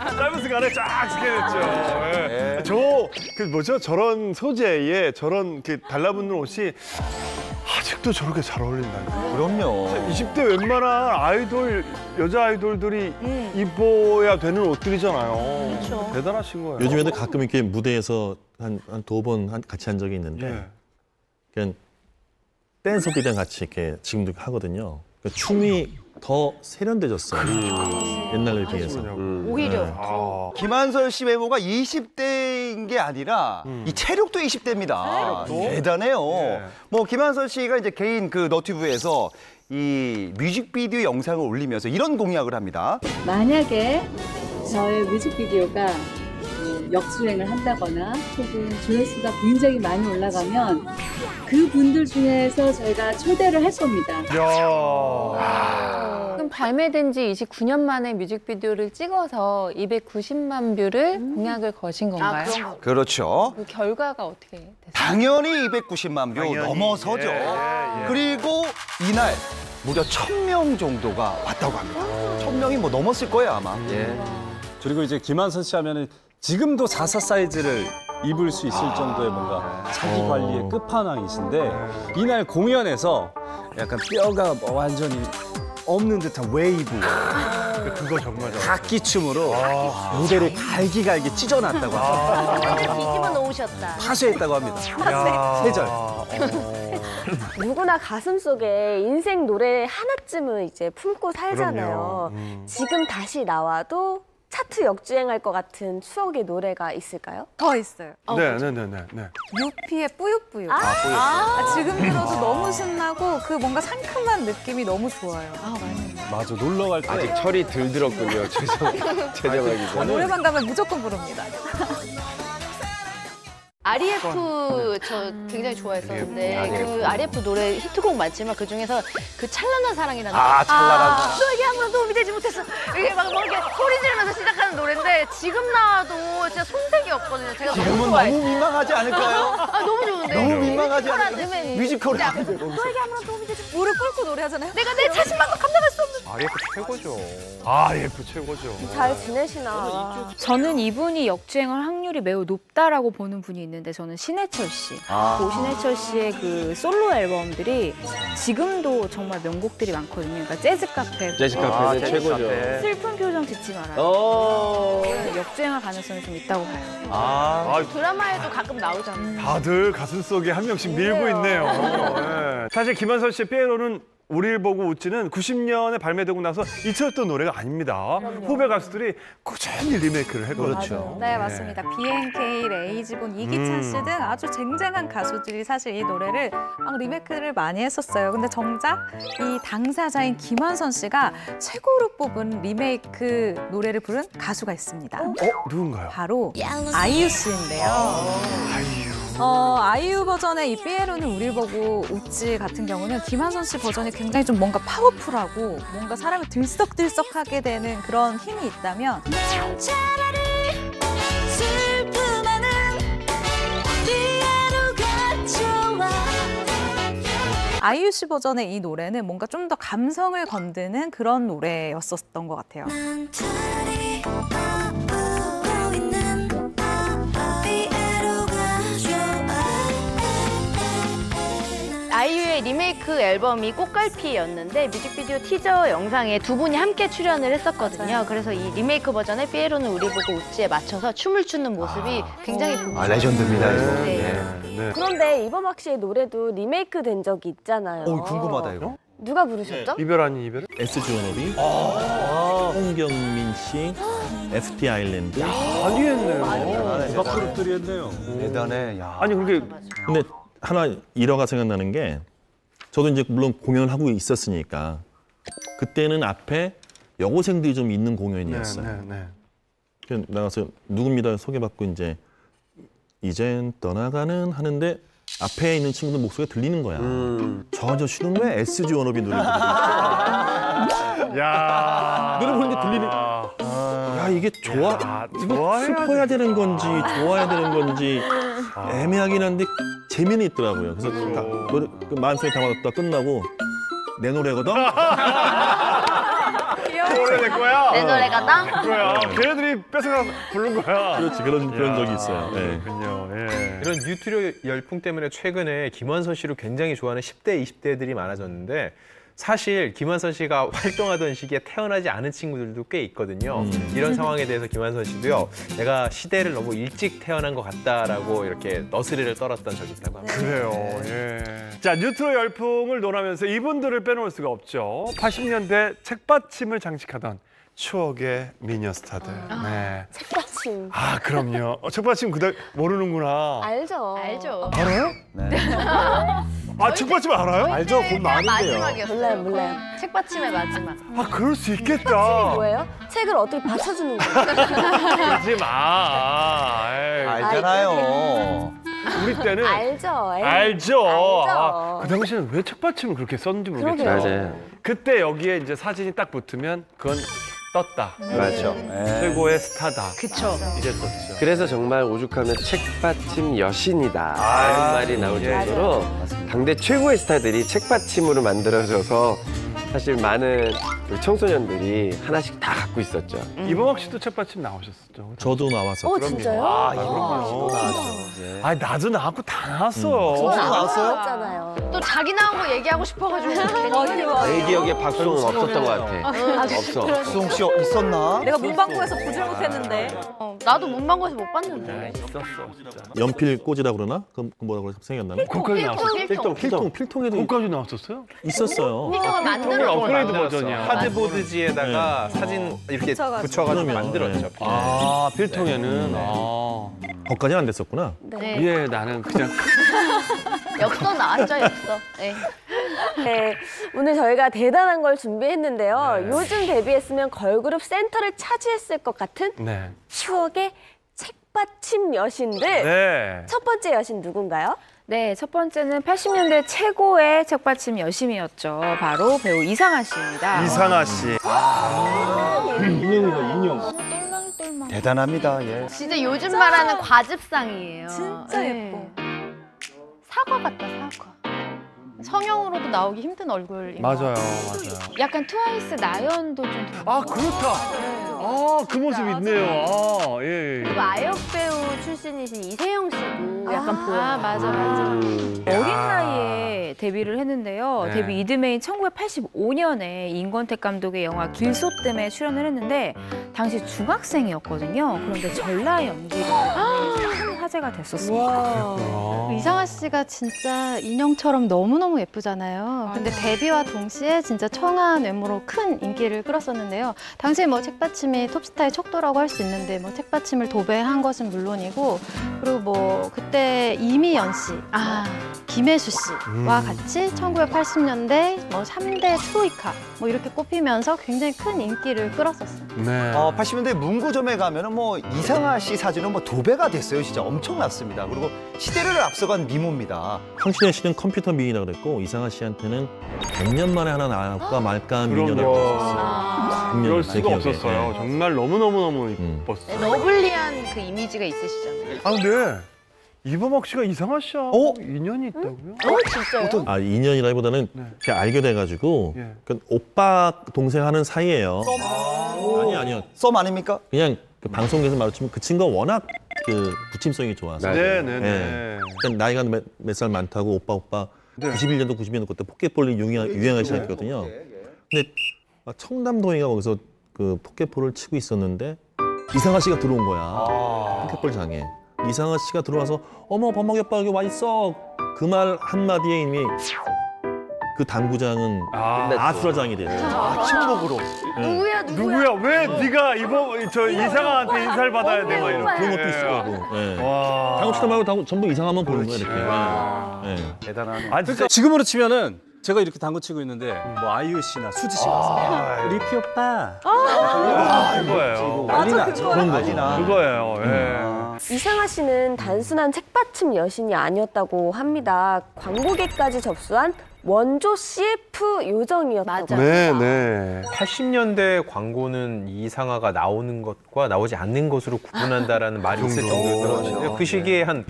짧은 시간에 쫙 스캔했죠. 그 뭐죠? 저런 소재에 저런 달라붙는 옷이 아직도 저렇게 잘 어울린다니까. 그럼요. 20대 웬만한 아이돌, 여자 아이돌들이 입어야 되는 옷들이잖아요. 대단하신 거예요. 요즘에도 가끔 이렇게 무대에서 한 두 번 같이 한 적이 있는데 그냥 댄서들이랑 같이 이렇게 지금도 하거든요. 그러니까 춤이 더 세련돼졌어요. 옛날에 비해서. 오히려. 김한설 씨 외모가 20대인 게 아니라 이 체력도 20대입니다. 대단해요. 뭐 김한설 씨가 이제 개인 그 너튜브에서 이 뮤직비디오 영상을 올리면서 이런 공약을 합니다. 만약에 저의 뮤직비디오가 역주행을 한다거나 혹은 조회수가 굉장히 많이 올라가면 그 분들 중에서 저희가 초대를 할 겁니다. 그럼 발매된 지 29년 만에 뮤직비디오를 찍어서 290만 뷰를 공약을 거신 건가요? 그렇죠. 그 결과가 어떻게 됐어요? 당연히 290만 뷰 넘어서죠. 그리고 이날 무려 1000명 정도가 왔다고 합니다. 1000명이 뭐 넘었을 거예요, 아마. 그리고 이제 김한선 씨 하면은 지금도 44 사이즈를 입을 수 있을 정도의 뭔가 자기 관리의 끝판왕이신데 이날 공연에서 약간 뼈가 완전히 없는 듯한 웨이브 그거 정말 각기춤으로 무대를 갈기갈기 찢어놨다고 합니다. 뒤집어 놓으셨다. 파쇄했다고 합니다. 세절. 누구나 가슴속에 인생 노래 하나쯤은 이제 품고 살잖아요. 지금 다시 나와도 차트 역주행할 것 같은 추억의 노래가 있을까요? 더 있어요. 네. 유피의 뿌요뿌요. 아, 지금 들어도 너무 신나고 그 뭔가 상큼한 느낌이 너무 좋아요. 맞아, 놀러 갈 때. 아직 철이 덜 들었군요. 제정하기 전에. 노래방 가면 무조건 부릅니다. REF 저 굉장히 좋아했었는데 그 REF 노래 히트곡 많지만 그 중에서 그 찬란한 사랑이라는 찬란한 사랑. 너에게 아무런 도움이 되지 못했어. 이게 막 뭐 이렇게 소리 지르면서 시작하는 노래인데 지금 나와도 진짜 손색이 없거든요. 제가 너무 지금은 좋아해요. 너무 민망하지 않을까요? 너무 좋은데. 너무 민망하지 뮤지컬 않을까요? 하면 뮤지컬을 진짜 하면 되고. 너에게 아무런 도움이 되지 못했어. 무릎 꿇고 노래하잖아요. 내가 내 자신만도 감당할 수 없는. RF 최고죠. RF 최고죠. 잘 지내시나. 저는 이분이 역주행할 확률이 매우 높다라고 보는 분이 있는데 저는 신해철 씨. 고 신해철 씨의 그 솔로 앨범들이 지금도 정말 명곡들이 많거든요. 그러니까 재즈 카페. 재즈 카페는 최고죠. 슬픈 표정 짓지 말아요. 역주행할 가능성이 좀 있다고 봐요. 드라마에도 가끔 나오잖아요. 다들 가슴속에 한 명씩 밀고 있네요. 네. 사실 김한선 씨의 피에로는 우리를 보고 웃지는 90년에 발매되고 나서 잊혀졌던 노래가 아닙니다. 후배 가수들이 꾸준히 리메이크를 했거든요. 그렇죠. 네, 맞습니다. BNK, 레이지본, 이기찬 씨 등 아주 쟁쟁한 가수들이 사실 이 노래를 막 리메이크를 많이 했었어요. 근데 정작 이 당사자인 김한선 씨가 최고로 뽑은 리메이크 노래를 부른 가수가 있습니다. 누군가요? 바로 아이유 씨인데요. 아이유 버전의 이 삐에로는 우릴 보고 웃지 같은 경우는 김한선 씨 버전이 굉장히 좀 뭔가 파워풀하고 뭔가 사람을 들썩들썩하게 되는 그런 힘이 있다면 아이유 씨 버전의 이 노래는 뭔가 좀 더 감성을 건드는 그런 노래였었던 것 같아요. 아이유의 리메이크 앨범이 꽃갈피였는데 뮤직비디오 티저 영상에 두 분이 함께 출연을 했었거든요. 그래서 이 리메이크 버전의 삐에로는 우리 보고 웃지에 맞춰서 춤을 추는 모습이 굉장히 보기 좋아요. 레전드입니다, 이거. 네. 그런데 이범학 씨의 노래도 리메이크 된 적이 있잖아요. 궁금하다, 이거. 누가 부르셨죠? 이별 아닌 이별? SG 워너비, 홍경민 씨, FT 아일랜드. 많이 했네요. 국악 그룹들이 했네요. 대단해. 야. 아니 그게 근데 하나 일화가 생각나는 게 저도 이제 물론 공연을 하고 있었으니까 그때는 앞에 여고생들이 좀 있는 공연이었어요. 그래서 나가서 누굽니다 소개받고 이젠 떠나가는 하는데 앞에 있는 친구들 목소리가 들리는 거야. 저 아저씨는 왜 SG 워너비 노래 부르고 있어? 야 노래 부르는데 들리는. 야 이게 이거 슬퍼야 되는 건지 좋아야 되는 건지 애매하긴 한데 재미는 있더라고요. 그래서 노래 마음속에 담아뒀다 끝나고 내 노래거든. 노래 내 거야. 내 노래가 나? 그거야. 걔네들이 뺏어가 부른 거야. 그렇지 그런 적이 있어요. 네. 그렇군요. 예. 이런 뉴트로 열풍 때문에 최근에 김한선 씨를 굉장히 좋아하는 10대, 20대들이 많아졌는데 사실 김완선 씨가 활동하던 시기에 태어나지 않은 친구들도 꽤 있거든요. 이런 상황에 대해서 김완선 씨도요. 내가 시대를 너무 일찍 태어난 것 같다라고 이렇게 너스레를 떨었던 적이 있다고 합니다. 그래요. 예. 자, 뉴트로 열풍을 논하면서 이분들을 빼놓을 수가 없죠. 80년대 책받침을 장식하던 추억의 미녀 스타들. 네. 책받침. 아, 그럼요. 책받침 그닥 모르는구나. 알죠. 알죠. 알아요? 네. 아, 책받침 알아요? 알죠? 곧 많은데요. 마지막이었어요. 몰라요. 책받침의 마지막. 아, 그럴 수 있겠다. 책이 뭐예요? 책을 어떻게 받쳐주는 거예요? 그러지 마. 에이. 알잖아요. 우리 때는 알죠. 에이. 알죠. 알죠. 아, 그 당시에는 왜 책받침을 그렇게 썼는지 모르겠죠. 그러게요. 맞아요. 그때 여기에 이제 사진이 딱 붙으면 그건 떴다. 그렇죠. 최고의 스타다. 그쵸. 이랬었죠. 그래서 정말 오죽하면 책받침 여신이다 이런 말이 나올 예. 정도로 당대 최고의 스타들이 책받침으로 만들어져서 사실 많은 우리 청소년들이 하나씩 다 갖고 있었죠. 이범학 씨도 책받침 나오셨었죠. 저도 나와서. 어, 진짜요? 아, 그럼요. 네. 아, 나도 나왔고 다 나왔어요. 저는 안 나왔어요? 나왔잖아요. 또 자기 나온 거 얘기하고 싶어가지고. 내 기억에 박수홍은 없었던 것 같아. 없어. 수홍 씨 있었나? 내가 문방구에서 보질 못했는데. 나도 문방구에서 못 봤는데. 있었어, 진짜. 연필 꽂이라 그러나? 그 뭐라 그래? 생각이 안 나네. 거기까지 나왔었어. 필통에도 거기까지 나왔었어요? 있었어요. 필통을 만들어 업그레이드 만들었어. 버전이야. 하드보드지에다가 사진 이렇게 붙여가지고 그러면, 만들었죠. 네. 아, 필통에는. 아. 거기까지는 안 됐었구나. 네. 예, 나는 그냥. 엽서 나왔죠, 엽서. 네. 네, 오늘 저희가 대단한 걸 준비했는데요. 네. 요즘 데뷔했으면 걸그룹 센터를 차지했을 것 같은 네. 추억의 책받침 여신들. 네. 첫 번째 여신 누군가요? 네, 첫 번째는 80년대 최고의 책받침 여심이었죠. 바로 배우 이상아 씨입니다. 이상아 씨. 인형이다, 인형. 대단합니다. 예. 진짜 요즘 말하는 과즙상이에요. 진짜 네. 예뻐. 사과 같다, 사과. 성형으로도 나오기 힘든 얼굴. 맞아요. 약간 트와이스 나연도 좀 닮은 아, 것 그렇다. 아, 그 모습 있네요. 아, 예, 예. 그리고 아역 배우 출신이신 이세영 씨도 약간 보여요. 아, 맞아. 어린 나이에 데뷔를 했는데요. 네. 데뷔 이듬해인 1985년에 임권택 감독의 영화 길소뜸에 출연을 했는데 당시 중학생이었거든요. 그런데 전라 연기로 큰 화제가 됐었습니다. 이상아 씨가 진짜 인형처럼 너무너무 예쁘잖아요. 근데 데뷔와 동시에 진짜 청아한 외모로 큰 인기를 끌었었는데요. 당시에 뭐 책받침이 톱스타의 척도라고 할 수 있는데 뭐 책받침을 도배한 것은 물론이고 그리고 뭐 그때 이미연 씨, 김혜수 씨와 같이 1980년대 뭐 3대 트로이카 뭐 이렇게 꼽히면서 굉장히 큰 인기를 끌었었어요. 네. 80년대 문구점에 가면은 뭐 이상아 씨 사진은 뭐 도배가 됐어요. 진짜 엄청났습니다. 그리고 시대를 앞서간 미모입니다. 황신혜 씨는 컴퓨터 미인이라고 그랬고 이상아 씨한테는 100년 만에 하나 나올까 말까 한 미녀라고 그럼요. 했었어요. 이럴 수가 없었어요. 정말 너무너무 이뻤어요. 러블리한 그 이미지가 있으시잖아요. 아, 근데 이범학 씨가 이상아 씨하고 인연이 있다고요? 진짜요? 아, 인연이라기보다는 제가 알게 돼가지고 그 오빠 동생 하는 사이예요. 아니요. 썸 아닙니까? 그냥 그 방송에서 마주치면 그 친구가 워낙 그 부침성이 좋아서. 네네네. 일단 나이가 몇 살 많다고 오빠. 91년도 92년도 그때 포켓볼이 유행하기 시작했거든요. 근데 청담동이가 거기서 그 포켓볼을 치고 있었는데 이상아 씨가 들어온 거야. 포켓볼장에. 이상아 씨가 들어와서 어머 범학이 오빠 여기 와 있어. 그 말 한마디에 이미 그 당구장은 아수라장이 돼요. 친목으로. 누구야? 왜 네가 저 이상아한테 인사를 받아야 돼? 막 이런 그런 것도 있을 거고. 당구 치다 말고 전부 이상한만 보는 거야 이렇게. 대단하네. 아, 진짜 지금으로 치면은 제가 이렇게 당구 치고 있는데 뭐 아이유 씨나 수지 씨가 왔어요. 리피 오빠. 이거예요. 난리 나죠. 그런 거죠. 그거예요. 예. 이상아 씨는 단순한 책받침 여신이 아니었다고 합니다. 광고계까지 접수한 원조 CF 요정이었다고. 네. 80년대 광고는 이상아가 나오는 것과 나오지 않는 것으로 구분한다라는 말이 있을 정도로 들었는데 그 시기에 한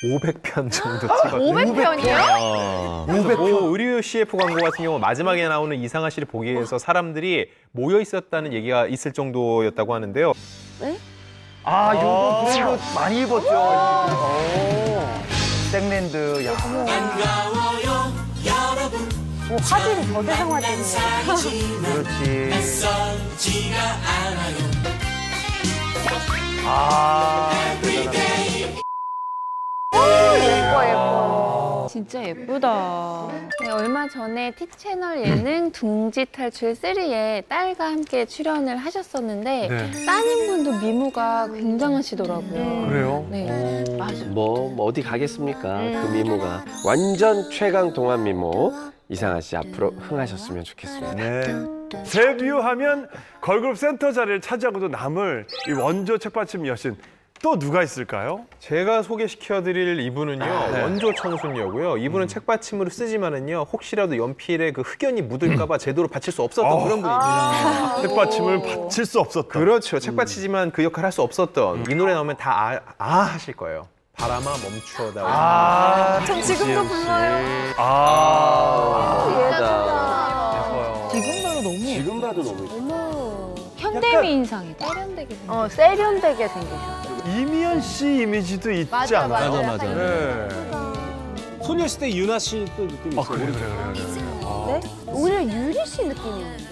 500편 정도 찍었어요. 500편이요? 500편. 의류 CF 광고 같은 경우 마지막에 나오는 이상아 씨를 보기 위해서 사람들이 모여 있었다는 얘기가 있을 정도였다고 하는데요. 네? 요거 브랜드 많이 입었죠. 생랜드. 야. 반가워요 여러분 화질이 저 세상 화질이네. 그렇지. 예뻐. 진짜 예쁘다. 네, 얼마 전에 T채널 예능 둥지 탈출 3에 딸과 함께 출연을 하셨었는데 네. 따님분도 미모가 굉장하시더라고요. 그래요? 네. 뭐 어디 가겠습니까? 그 미모가 완전 최강 동안 미모 이상아 씨 앞으로 흥하셨으면 좋겠습니다. 네. 데뷔하면 걸그룹 센터 자리를 차지하고도 남을 이 원조 책받침 여신 또 누가 있을까요? 제가 소개시켜드릴 이분은요 네. 원조 청순이고요. 이분은 책받침으로 쓰지만은요 혹시라도 연필에 그 흑연이 묻을까봐 제대로 받칠 수 없었던 그런 분입니다. 책받침을 받칠 수 없었다. 그렇죠. 책받치지만 그 역할 할 수 없었던 이 노래 나오면 다 하실 거예요. 바람아 멈추어다. 전 지금도 불러요. 예뻐요. 지금 봐도 너무 지금 봐도 너무 예뻐요. 현대미 인상이다. 세련되게 생겼어요. 세련되게 생기셨어요. 이미연 씨 이미지도 있지 맞아, 않아요? 맞아. 네. 소녀시대 유나 씨 또 느낌이 있어요. 네? 오히려 유리 씨 느낌이 있는데.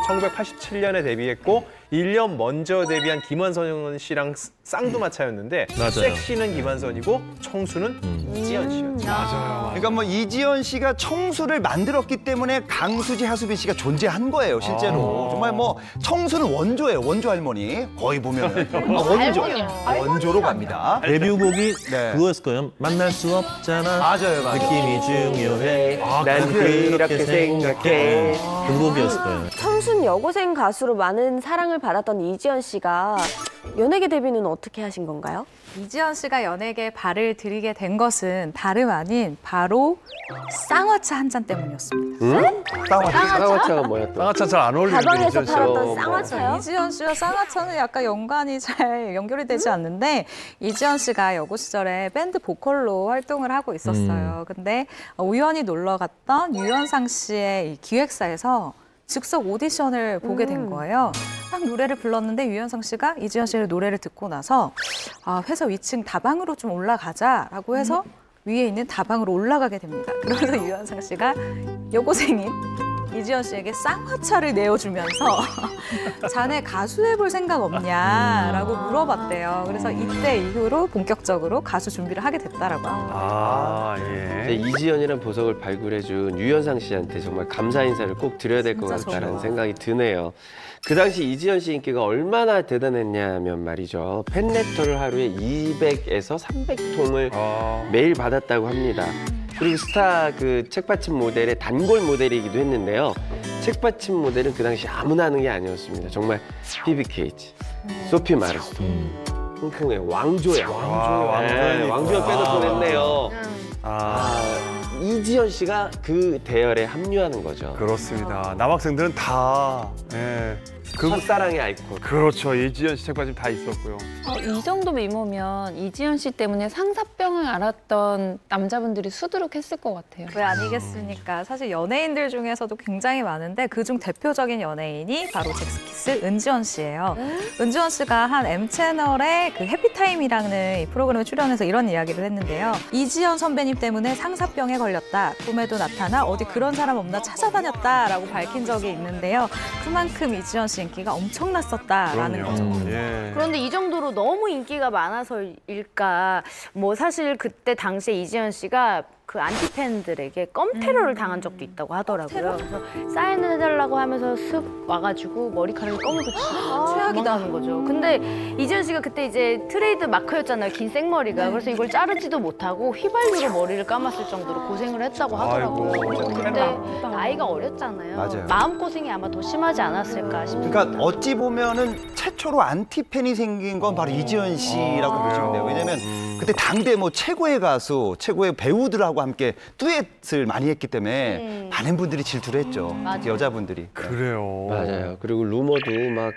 1987년에 데뷔했고 1년 먼저 데뷔한 김완선 씨랑 쌍두마차였는데 맞아요. 섹시는 김완선이고 청수는 이지연 씨였죠. 맞아요. 그러니까 뭐 이지연 씨가 청수를 만들었기 때문에 강수지, 하수빈 씨가 존재한 거예요, 실제로. 정말 뭐 청수는 원조예요, 원조 할머니. 거의 보면 원조, 원조로 갑니다. 데뷔곡이 네. 그거였을 거예요. 만날 수 없잖아. 맞아요. 느낌이 중요해. 난 그렇게 생각해. 그 곡이었을 거예요. 청순 여고생 가수로 많은 사랑을 받았던 이지연 씨가 연예계 데뷔는 어떻게 하신 건가요? 이지연 씨가 연예계에 발을 들이게 된 것은 다름 아닌 바로 쌍화차 한 잔 때문이었습니다. 응? 쌍화차가 뭐야 또? 쌍화차 잘 안 어울리는데 가방에서 이지연 씨. 팔았던 쌍화차요? 이지연 씨와 쌍화차는 약간 연관이 잘 연결이 되지 않는데 이지연 씨가 여고 시절에 밴드 보컬로 활동을 하고 있었어요. 근데 우연히 놀러 갔던 유연상 씨의 이 기획사에서 즉석 오디션을 보게 된 거예요. 막 노래를 불렀는데 유연상 씨가 이지연 씨의 노래를 듣고 나서 회사 위층 다방으로 좀 올라가자라고 해서 위에 있는 다방으로 올라가게 됩니다. 그러면서 유연상 씨가 여고생인 이지연 씨에게 쌍화차를 내어주면서 자네 가수 해볼 생각 없냐라고 물어봤대요. 그래서 이때 이후로 본격적으로 가수 준비를 하게 됐다라고 합니다. 예. 이지연이란 보석을 발굴해준 유연상 씨한테 정말 감사 인사를 꼭 드려야 될 것 진짜 같다는 좋아. 생각이 드네요. 그 당시 이지연 씨 인기가 얼마나 대단했냐면 말이죠. 팬레터를 하루에 200에서 300통을 매일 받았다고 합니다. 그리고 스타 그 책받침 모델의 단골 모델이기도 했는데요. 책받침 모델은 그 당시 아무나 하는 게 아니었습니다. 정말 피비 케이지, 소피 마르스, 홍콩의 왕조야. 왕조야 빼놓을 뻔했네요. 이지연 씨가 그 대열에 합류하는 거죠. 그렇습니다. 남학생들은 다 첫사랑의 아이콘. 그렇죠. 이지연 씨 책받침 다 있었고요. 이 정도 미모면 이지연 씨 때문에 상사병을 앓았던 남자분들이 수두룩했을 것 같아요. 왜 아니겠습니까? 사실 연예인들 중에서도 굉장히 많은데 그중 대표적인 연예인이 바로 잭스키스 은지원 씨예요. 은지원 씨가 한 M채널의 그 해피타임이라는 이 프로그램에 출연해서 이런 이야기를 했는데요. 이지연 선배님 때문에 상사병에 걸렸다. 꿈에도 나타나 어디 그런 사람 없나 찾아다녔다라고 밝힌 적이 있는데요. 그만큼 이지연 씨 인기가 엄청났었다라는 거죠. 그런데 이 정도로 너무 인기가 많아서일까? 뭐 사실 그때 당시에 이지연 씨가 그 안티팬들에게 껌 테러를 당한 적도 있다고 하더라고요. 그래서 사인을 해달라고 하면서 슥 와가지고 머리카락에 껌을 붙이고 최악이다는 거죠. 근데 이지연 씨가 그때 이제 트레이드 마크였잖아요. 긴 생머리가. 그래서 이걸 자르지도 못하고 휘발유로 머리를 감았을 정도로 고생을 했다고 하더라고요. 그래서 그때 나이가 어렸잖아요. 맞아요. 마음고생이 아마 더 심하지 않았을까 싶습니다. 그러니까 어찌 보면은 최초로 안티팬이 생긴 건 바로 이지연 씨라고 보시면 돼요. 왜냐면 그때 당대 뭐 최고의 가수, 최고의 배우들하고 함께 듀엣을 많이 했기 때문에 많은 분들이 질투를 했죠. 특히 여자분들이. 그래요. 맞아요. 그리고 루머도 막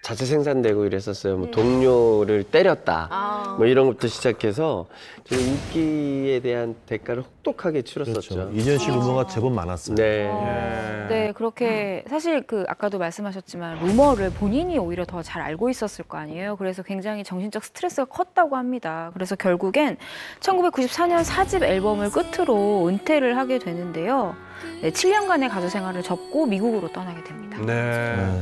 자체 생산되고 이랬었어요. 뭐 동료를 때렸다. 뭐 이런 것부터 시작해서 좀 인기에 대한 대가를 혹독하게 치렀었죠. 그렇죠. 이지연 씨 루머가 제법 많았어요. 네, 그렇게 사실 그 아까도 말씀하셨지만 루머를 본인이 오히려 더 잘 알고 있었을 거 아니에요. 그래서 굉장히 정신적 스트레스가 컸다고 합니다. 그래서 결국엔 1994년 4집 앨범을 끝으로 은퇴를 하게 되는데요. 네, 7년간의 가수 생활을 접고 미국으로 떠나게 됩니다. 네.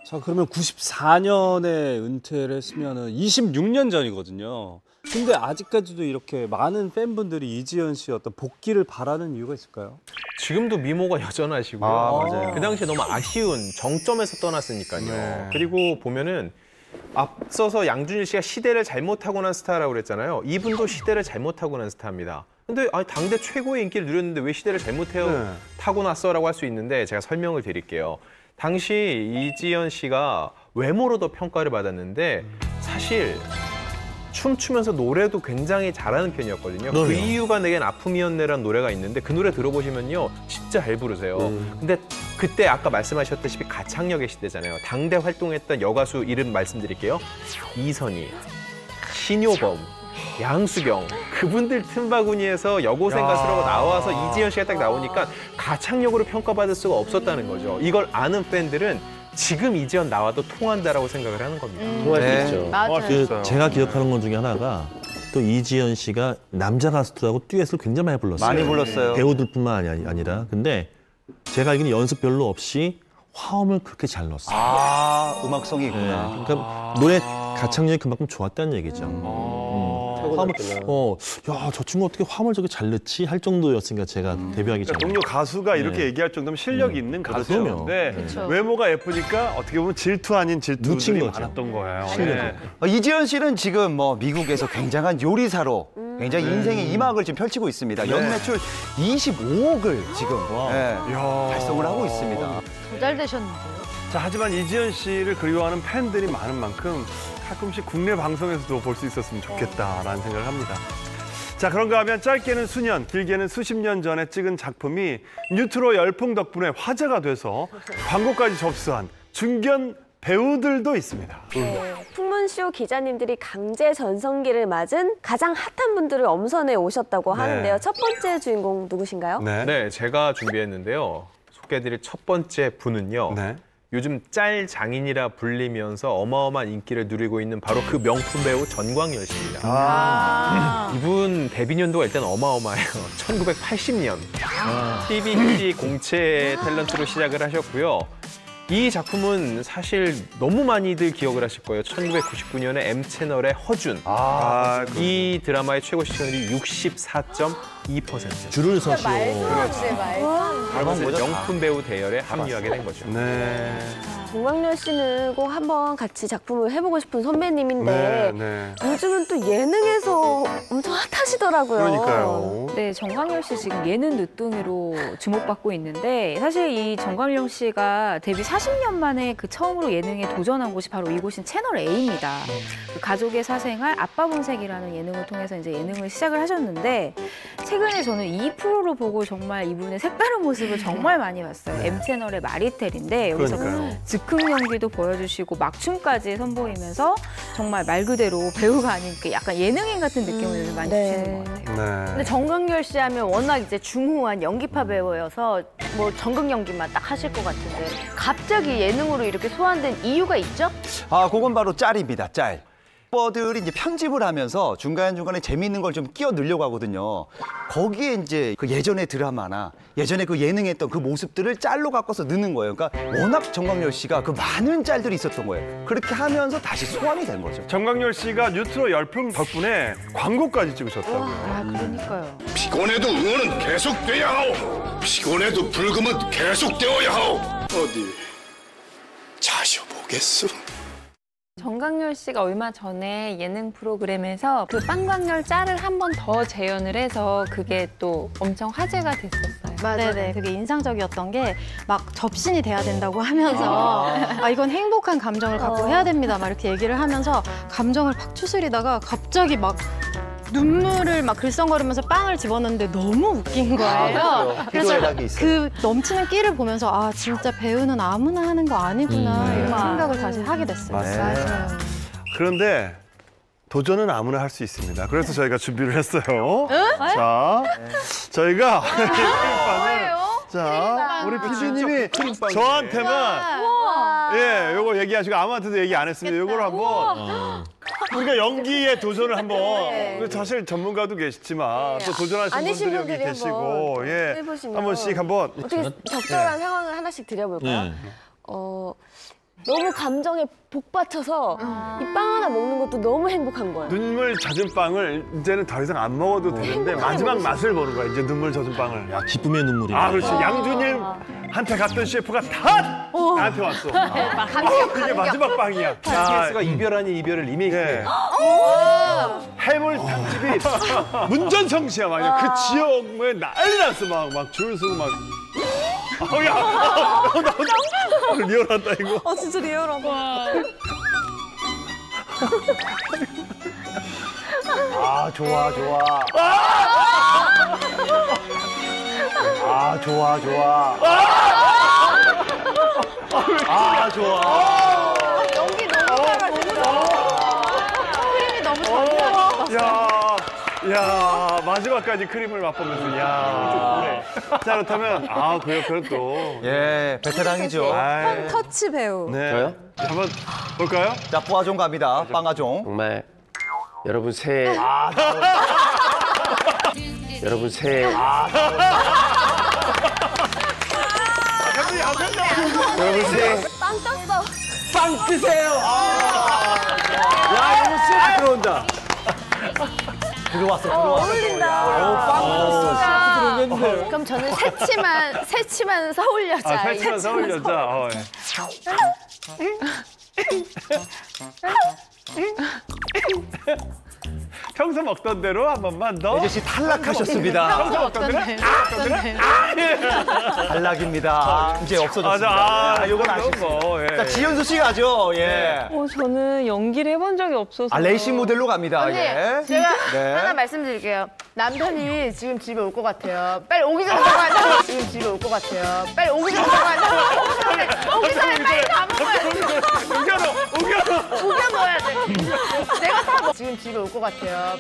자, 그러면 94년에 은퇴를 했으면은 26년 전이거든요. 근데 아직까지도 이렇게 많은 팬분들이 이지연 씨의 어떤 복귀를 바라는 이유가 있을까요? 지금도 미모가 여전하시고요. 맞아요. 그 당시에 너무 아쉬운 정점에서 떠났으니까요. 네. 그리고 보면은 앞서서 양준일 씨가 시대를 잘못하고 난 스타라고 그랬잖아요. 이분도 시대를 잘못하고 난 스타입니다. 근데 아니, 당대 최고의 인기를 누렸는데 왜 시대를 잘못해요? 타고 났어라고 할 수 있는데 제가 설명을 드릴게요. 당시 이지연 씨가 외모로도 평가를 받았는데 사실 춤추면서 노래도 굉장히 잘하는 편이었거든요. 그 이유가 내겐 아픔이었네라는 노래가 있는데 그 노래 들어보시면요. 진짜 잘 부르세요. 근데 그때 아까 말씀하셨다시피 가창력의 시대잖아요. 당대 활동했던 여가수 이름 말씀드릴게요. 이선희, 신효범, 양수경 그분들 틈바구니에서 여고생 가수라고 나와서 이지연 씨가 딱 나오니까 가창력으로 평가받을 수가 없었다는 거죠. 이걸 아는 팬들은 지금 이지연 나와도 통한다라고 생각을 하는 겁니다. 통할 수 있죠. 그 제가 기억하는 것 중에 하나가 또 이지연 씨가 남자 가수들하고 듀엣을 굉장히 많이 불렀어요. 많이 불렀어요. 배우들뿐만 아니라. 근데 제가 알기로는 연습 별로 없이 화음을 그렇게 잘 넣었어요. 음악성이 있구나. 네, 그러니까 노래 가창력이 그만큼 좋았다는 얘기죠. 화음을, 야, 저 친구 어떻게 화음을 저렇게 잘 넣지? 할 정도였으니까 제가 데뷔하기 전에. 동료 가수가 이렇게 얘기할 정도면 실력이 있는 가수였는데 외모가 예쁘니까 어떻게 보면 질투 아닌 질투들이 많았던 거예요. 네. 이지연 씨는 지금 뭐 미국에서 굉장한 요리사로 굉장히 인생의 이막을 지금 펼치고 있습니다. 연매출 25억을 지금 달성을 하고 있습니다. 더 잘 되셨는데요. 자, 하지만 이지연 씨를 그리워하는 팬들이 많은 만큼 가끔씩 국내 방송에서도 볼 수 있었으면 좋겠다라는 생각을 합니다. 자, 그런가 하면 짧게는 수년, 길게는 수십 년 전에 찍은 작품이 뉴트로 열풍 덕분에 화제가 돼서 광고까지 접수한 중견 배우들도 있습니다. 풍문쇼 기자님들이 강제 전성기를 맞은 가장 핫한 분들을 엄선해 오셨다고 하는데요. 첫 번째 주인공 누구신가요? 네, 제가 준비했는데요. 소개해드릴 첫 번째 분은요. 요즘 짤 장인이라 불리면서 어마어마한 인기를 누리고 있는 바로 그 명품 배우 전광열 씨입니다. 이분 데뷔 연도가 일단 어마어마해요. 1980년 TBC 공채 탤런트로 시작을 하셨고요. 이 작품은 사실 너무 많이들 기억을 하실 거예요. 1999년에 M채널의 허준. 이 드라마의 최고 시청률이 64.2%. 줄을 서시오. 바로 명품 배우 대열에 합류하게 된 거죠. 전광열 씨는 꼭 한번 같이 작품을 해보고 싶은 선배님인데 요즘은 또 예능에서 엄청 핫하시더라고요. 그러니까요. 네, 정광열 씨 지금 예능 늦둥이로 주목받고 있는데 사실 이 정광열 씨가 데뷔 40년 만에 그 처음으로 예능에 도전한 곳이 바로 이곳인 채널 A입니다. 그 가족의 사생활 아빠 본색이라는 예능을 통해서 이제 예능을 시작을 하셨는데 최근에 저는 이 프로를 보고 정말 이분의 색다른 모습을 정말 많이 봤어요. M채널의 마리텔인데 여기서 즉흥 연기도 보여주시고 막춤까지 선보이면서 정말 말 그대로 배우가 아닌 그 약간 예능인 같은 느낌을 요즘 많이 주시는 것 같아요. 근데 정광열 씨 하면 워낙 이제 중후한 연기파 배우여서 뭐 전극 연기만 딱 하실 것 같은데 갑자기 예능으로 이렇게 소환된 이유가 있죠? 그건 바로 짤입니다. 짤. 멤버들이 이제 편집을 하면서 중간중간에 재미있는 걸 좀 끼워 넣으려고 하거든요. 거기에 이제 그 예전의 드라마나 예전에 그 예능했던 그 모습들을 짤로 바꿔서 넣는 거예요. 그러니까 워낙 정광열 씨가 그 많은 짤들이 있었던 거예요. 그렇게 하면서 다시 소환이 된 거죠. 정광열 씨가 뉴트로 열풍 덕분에 광고까지 찍으셨다고요. 그러니까요. 피곤해도 응원은 계속돼야 하오. 피곤해도 불금은 계속되어야 하오. 어디 자셔보겠소. 정광열 씨가 얼마 전에 예능 프로그램에서 그 빵광열 짤을 한 번 더 재현을 해서 그게 또 엄청 화제가 됐었어요. 맞아요. 그게 인상적이었던 게 막 접신이 돼야 된다고 하면서 이건 행복한 감정을 갖고 해야 됩니다. 막 이렇게 얘기를 하면서 감정을 막 추스리다가 갑자기 막 눈물을 막 글썽거리면서 빵을 집어넣는데 너무 웃긴 거예요. 그래서 그 넘치는 끼를 보면서 아 진짜 배우는 아무나 하는 거 아니구나 이런 생각을 다시 하게 됐어요. 맞습니다. 그런데 도전은 아무나 할 수 있습니다. 그래서 저희가 준비를 했어요. 자, 저희가 크림빵을 자, 우리 PD님이 저한테만 예, 요거 얘기하시고 아무한테도 얘기 안 했습니다. 요거를 한번 우리가 연기에 도전을 한번 사실 전문가도 계시지만 또 도전하신 분들이 여기 계시고 예, 해보시면 한 번씩 한번 어떻게 적절한 상황을 하나씩 드려볼까요? 너무 감정에 복받쳐서 이 빵 하나 먹는 것도 너무 행복한 거예요. 눈물 젖은 빵을 이제는 더 이상 안 먹어도 되는데 마지막 맛을 보는 거야. 이제 눈물 젖은 빵을. 야, 기쁨의 눈물이. 아, 그렇지. 양준일한테 갔던 셰프가 다 나한테 왔어. 그게 마지막 빵이야. TS가 이별 아닌 이별을 리메이크해. 해물탕집이 문전성시야. 막 그 지역에 난리 났어. 막 줄 서고 막. 야, 나 리얼하다 이거. 진짜 리얼하다. 아, 좋아. 아, 좋아. 아, 좋아. 연기 너무 잘하시다. 크림이 너무 잘 야, 마지막까지 크림을 맛보면서, 야. 자, 그렇다면, 그래도. 예, 베테랑이죠. 터치 배우. 네. 저요? 한번 볼까요? 자, 뿌아종 갑니다. 빵아종. 정말 여러분 새해 여러분 새해 여러분 새해 빵 떴어. 빵 드세요. 야, 이거 쑥 들어온다. 들어왔어. 어울린다. 그럼 저는 새침한 서울 여자. 살찌만 서울 여자. 평소 먹던 대로 한 번만 더. 예지 씨 탈락하셨습니다. 평소 먹던 대로. 탈락입니다. 이제 없어졌습니다. 요건 아쉽습니다. 자, 지현수 씨 가죠. 예. 저는 연기를 해본 적이 없어서. 레이싱 모델로 갑니다. 언니, 예. 제가 네. 하나 말씀드릴게요. 남편이 지금 집에 올 것 같아요. 빨리 오기 전에 가자. 지금 집에 올 것 같아요. 빨리 오기 전에 가자. 오기 전에 빨리 다 먹어야 돼. 우겨 넣어야 돼. 내가 다 먹. 지금 집에 올 것 같아요.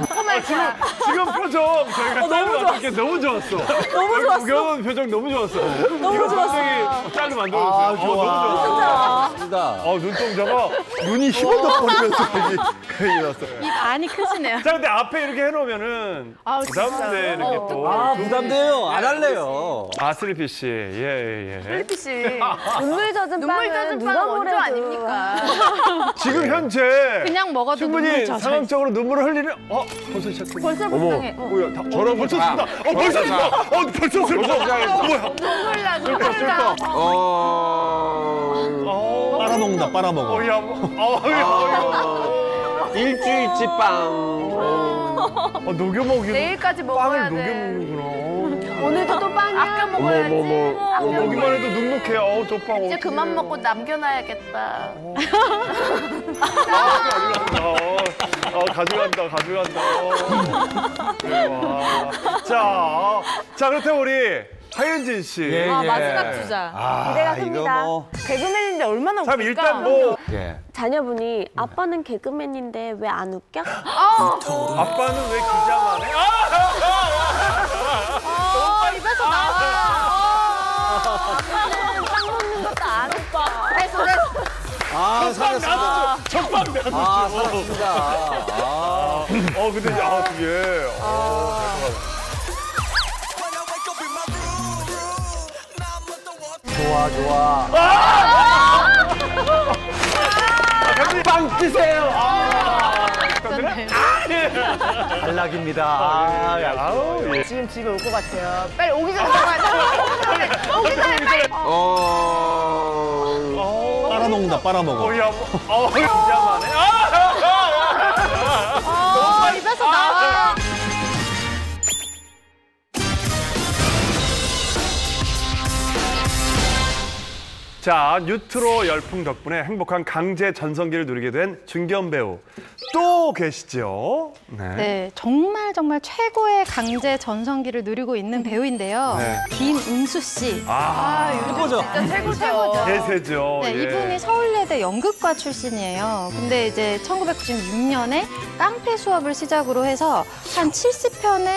정말 지금 표정 저희가 짤을 게 너무 좋았어. 너무 좋았어. 우겨운 표정 너무 좋았어. 너무 좋았어. 짤을 만들어줬어요. 좋아. 너무 좋았어. 눈동자가 눈이 희번덕거리면서 여기 났어. 입 안이 크시네요. 자, 근데 앞에 이렇게 해놓으면은 부담되는 게 또. 부담돼요. 안 할래요. 슬리피 씨. 예. 슬리피 씨. 눈물 젖은 빵은 누가 원조 뭐래도 아닙니까? 지금 현재 그냥 먹어도 충분히 눈물 젖어 상황적으로 눈물을 흘리는 벌써 시작했어. 벌써 불쌍해. 뭐야? 저랑 벌써 쓴다. 벌써 쓴다. 벌써 쓴다. 뭐야? 눈물 나. 빨아먹는다, 빨아먹어. 일주일치 빵. 녹여먹이. 내일까지 먹어야 빵을 돼. 녹여먹는구나. 오늘도 또 빵이야? 아까 먹어야지. 보기만 해도 눅눅해. 저 빵. 이제 그만 먹고 남겨놔야겠다. 가져간다. 자, 그렇다면 우리 하윤진 씨. 예. 마지막 주자. 기대가 이거 큽니다. 뭐. 개그맨인데 얼마나 참 웃길까? 일단 뭐 예. 자녀분이 아빠는 개그맨인데 왜 안 웃겨? 아빠는 왜 기자만 해? 입에서 나와. 아빠는 빵 먹는 것도 안 웃겨. 됐어. 살았습니다. 첫방 나도 살았습니다. 근데 그게. 좋아. 빵 드세요. 탈락입니다. 지금 집에 올 것 같아요. 빨리 오기 전에 가자. 오기 전에 빨리. 빨아먹는다, 빨아먹어. 기자만 해. 입에서 나와. 자, 뉴트로 열풍 덕분에 행복한 강제 전성기를 누리게 된 중견 배우 또 계시죠? 네, 정말 최고의 강제 전성기를 누리고 있는 배우인데요. 네. 김은수 씨. 최고죠. 진짜 최고죠. 대세죠. 네, 예. 이분이 서울예대 연극과 출신이에요. 근데 이제 1996년에 깡패 수업을 시작으로 해서 한 70편의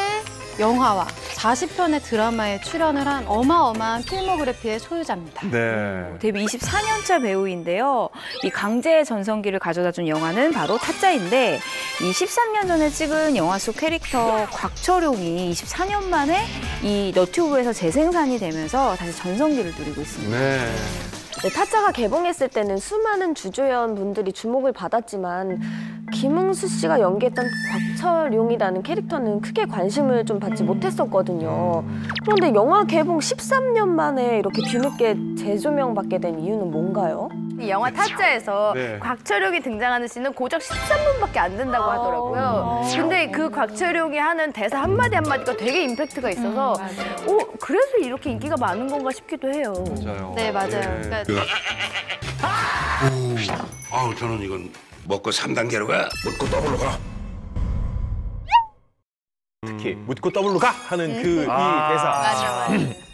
영화와 40편의 드라마에 출연을 한 어마어마한 필모그래피의 소유자입니다. 네. 데뷔 24년차 배우인데요. 이 강제 전성기를 가져다준 영화는 바로 타짜인데 이 13년 전에 찍은 영화 속 캐릭터 곽철용이 24년 만에 이 너튜브에서 재생산이 되면서 다시 전성기를 누리고 있습니다. 네. 네, 타짜가 개봉했을 때는 수많은 주조연 분들이 주목을 받았지만 김응수 씨가 연기했던 곽철용이라는 캐릭터는 크게 관심을 좀 받지 못했었거든요. 그런데 영화 개봉 13년 만에 이렇게 뒤늦게 재조명받게 된 이유는 뭔가요? 이 영화 타짜에서 네. 곽철용이 등장하는 씬은 고작 13분밖에 안 된다고 하더라고요. 근데 그 곽철용이 하는 대사 한마디 한마디가 되게 임팩트가 있어서 그래서 이렇게 인기가 많은 건가 싶기도 해요. 맞아요. 네, 맞아요. 그러니까 아우 저는 이건 먹고 3단계로 가. 먹고 더블로 가. 특히 묻고 더블로 가 하는 그 이 대사. 맞아.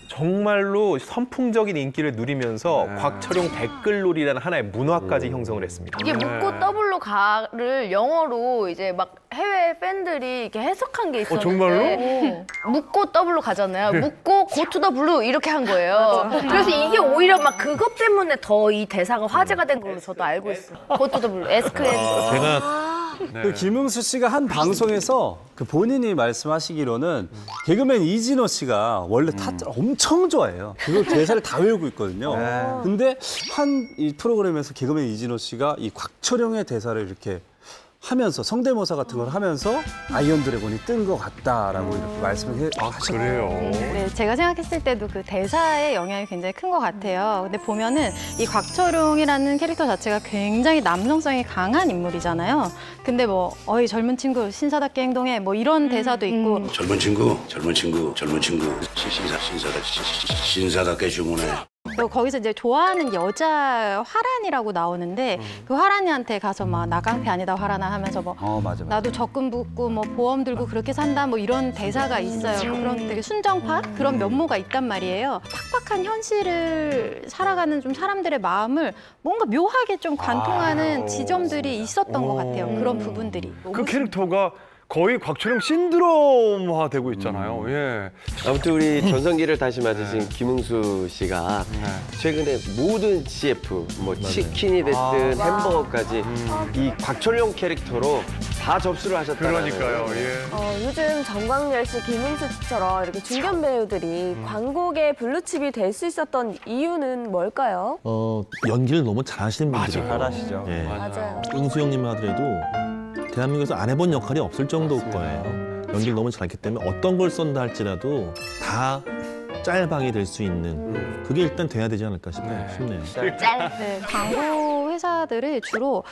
정말로 선풍적인 인기를 누리면서 곽철용 댓글놀이라는 하나의 문화까지 형성을 했습니다. 이게 묻고 더블로 가를 영어로 이제 막 해외 팬들이 이렇게 해석한 게 있었는데 정말로? 묻고 더블로 가잖아요. 묻고 go to the blue 이렇게 한 거예요. 그래서 이게 오히려 막 그것 때문에 더 이 대사가 화제가 된 걸로 저도 알고 있어요. go to the blue, 에스크레. 그 김응수 씨가 한 방송에서 그 본인이 말씀하시기로는 개그맨 이진호 씨가 원래 타짜를 엄청 좋아해요. 그걸 대사를 다 외우고 있거든요. 근데 한 이 프로그램에서 개그맨 이진호 씨가 이 곽철용의 대사를 이렇게 하면서 성대모사 같은 걸 하면서 아이언 드래곤이 뜬 것 같다라고 이렇게 말씀을 하셨어요. 그래요? 네, 제가 생각했을 때도 그 대사의 영향이 굉장히 큰 것 같아요. 근데 보면은 이 곽철용이라는 캐릭터 자체가 굉장히 남성성이 강한 인물이잖아요. 근데 뭐 어이 젊은 친구 신사답게 행동해 뭐 이런 대사도 있고 젊은 친구 신사답게 주문해. 또 거기서 이제 좋아하는 여자 화란이라고 나오는데 그 화란이한테 가서 막 나 깡패 아니다 화란아 하면서 뭐 맞아. 나도 적금 붓고 뭐 보험 들고 그렇게 산다 뭐 이런 대사가 있어요. 그런 되게 순정파 그런 면모가 있단 말이에요. 팍팍한 현실을 살아가는 좀 사람들의 마음을 뭔가 묘하게 좀 관통하는 지점들이 있었던 것 같아요. 그런 부분들이. 그 캐릭터가 거의 곽철용 신드롬화 되고 있잖아요. 예. 아무튼 우리 전성기를 다시 맞으신 김응수 씨가 최근에 모든 CF, 뭐 치킨이 됐든 햄버거까지 이 곽철용 캐릭터로 다 접수를 하셨다는. 그러니까요. 예. 요즘 정광열 씨, 김은수 씨처럼 이렇게 중견 배우들이 광고계 블루칩이 될 수 있었던 이유는 뭘까요? 연기를 너무 잘하시는 분들이에요. 잘하시죠. 예. 맞아요. 응수 형님 하더라도 대한민국에서 안 해본 역할이 없을 정도일 거예요. 연기를 너무 잘했기 때문에 어떤 걸 쏜다 할지라도 다 짤방이 될 수 있는 그게 일단 돼야 되지 않을까 싶네요. 네, 광고 회사들이 주로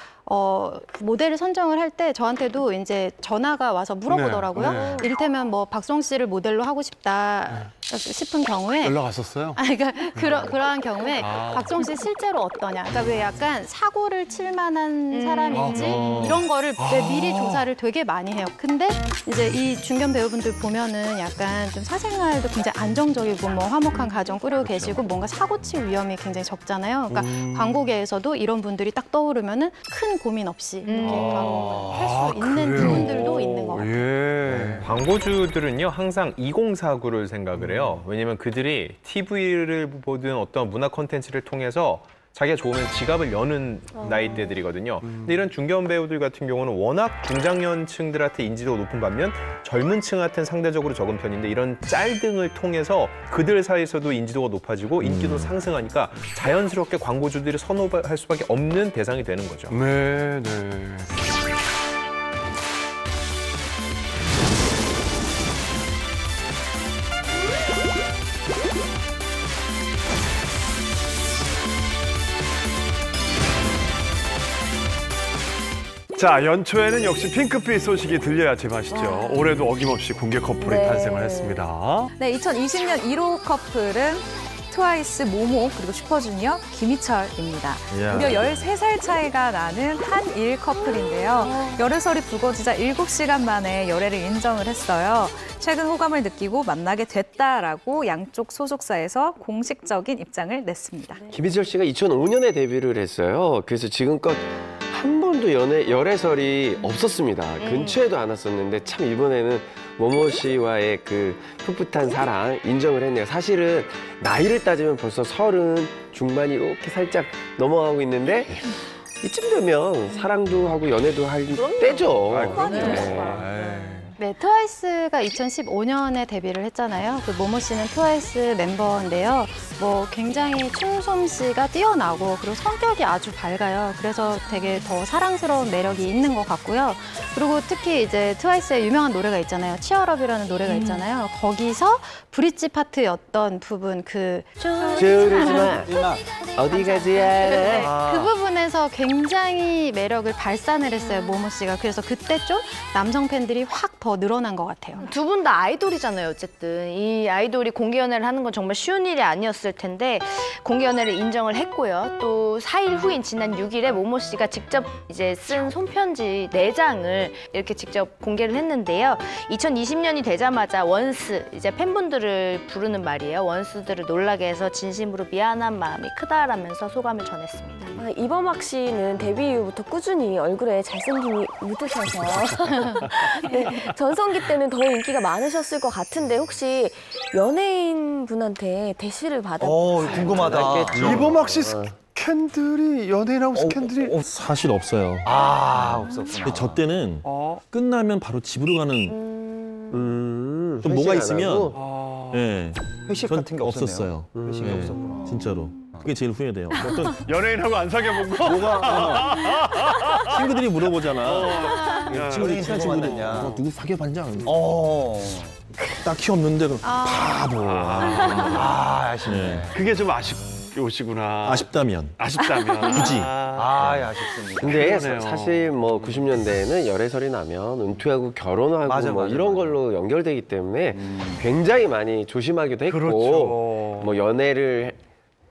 모델을 선정을 할 때 저한테도 이제 전화가 와서 물어보더라고요. 네. 이를테면 뭐 박송 씨를 모델로 하고 싶다 싶은 경우에 연락 왔었어요? 그러니까 그러한 경우에 박송 씨 실제로 어떠냐. 그러니까 왜 약간 사고를 칠 만한 사람인지 이런 거를 미리 조사를 되게 많이 해요. 근데 이제 이 중견 배우분들 보면은 약간 좀 사생활도 굉장히 안정적이고 뭐 화목한 가정 꾸리고 계시고 뭔가 사고 칠 위험이 굉장히 적잖아요. 그러니까 광고계에서도 이런 분들이 딱 떠오르면은 큰 고민 없이 이렇게 할 수 있는 부분들도 있는 것 같아요. 광고주들은요 항상 2049를 생각을 해요. 왜냐면 그들이 TV를 보든 어떤 문화 콘텐츠를 통해서 자기가 좋으면 지갑을 여는 나이대들이거든요. 근데 이런 중견 배우들 같은 경우는 워낙 중장년층들한테 인지도가 높은 반면 젊은 층한테는 상대적으로 적은 편인데 이런 짤 등을 통해서 그들 사이에서도 인지도가 높아지고 인기도 상승하니까 자연스럽게 광고주들이 선호할 수밖에 없는 대상이 되는 거죠. 네. 자, 연초에는 역시 핑크빛 소식이 들려야 제맛이죠. 올해도 어김없이 공개 커플이 네. 탄생을 했습니다. 네, 2020년 1호 커플은 트와이스 모모 그리고 슈퍼주니어 김희철입니다. 이야. 무려 13살 차이가 나는 한일 커플인데요. 열애설이 불거지자 7시간 만에 열애를 인정을 했어요. 최근 호감을 느끼고 만나게 됐다라고 양쪽 소속사에서 공식적인 입장을 냈습니다. 김희철 씨가 2005년에 데뷔를 했어요. 그래서 지금껏 한 번도 열애설이 없었습니다. 근처에도 안 왔었는데 참 이번에는 모모 씨와의 그 풋풋한 사랑 인정을 했네요. 사실은 나이를 따지면 벌써 30 중반이 이렇게 살짝 넘어가고 있는데 이쯤 되면 사랑도 하고 연애도 할 때죠. 네, 트와이스가 2015년에 데뷔를 했잖아요. 그 모모 씨는 트와이스 멤버인데요. 뭐 굉장히 춤솜씨가 뛰어나고 그리고 성격이 아주 밝아요. 그래서 되게 더 사랑스러운 매력이 있는 것 같고요. 그리고 특히 이제 트와이스의 유명한 노래가 있잖아요. 치얼업이라는 노래가 있잖아요. 거기서 브릿지 파트였던 부분 조르지 마. 어디 가지 않아. 그 부분에서 굉장히 매력을 발산을 했어요, 모모 씨가. 그래서 그때 좀 남성 팬들이 확 더 늘어난 것 같아요. 두 분 다 아이돌이잖아요, 어쨌든. 이 아이돌이 공개 연애를 하는 건 정말 쉬운 일이 아니었을 텐데 공개 연애를 인정을 했고요. 또 4일 후인 지난 6일에 모모 씨가 직접 이제 쓴 손편지 4장을 이렇게 직접 공개를 했는데요. 2020년이 되자마자 원스, 이제 팬분들을 부르는 말이에요. 원스들을 놀라게 해서 진심으로 미안한 마음이 크다라면서 소감을 전했습니다. 이범학 씨는 데뷔 이후부터 꾸준히 얼굴에 잘생김이 묻으셔서 네, 전성기 때는 더 인기가 많으셨을 것 같은데 혹시 연예인 분한테 대시를 받았나요? 궁금하다. 이범학 씨 스캔들이 연예인하고 스캔들이 사실 없어요. 없었구나. 근데 저 때는 끝나면 바로 집으로 가는 좀 뭐가 있으면 예. 회식 전 같은 게 없었어요. 회식이 예, 없었구나. 진짜로. 그게 제일 후회돼요. 어떤 연예인하고 안 사귀어본 거? 친구들이 물어보잖아. 친구들이 친한 친구들이 만났냐? 너 누구 사귀어봤냐? 딱히 없는데 바보. 아쉽네. 그게 좀 아쉽시구나. 아쉽다면. 굳이. 아쉽습니다. 근데 그러네요. 사실 뭐 90년대에는 열애설이 나면 은퇴하고 결혼하고 맞아, 뭐 맞아, 이런 맞아. 걸로 연결되기 때문에 굉장히 많이 조심하기도 했고 그렇죠. 뭐 연애를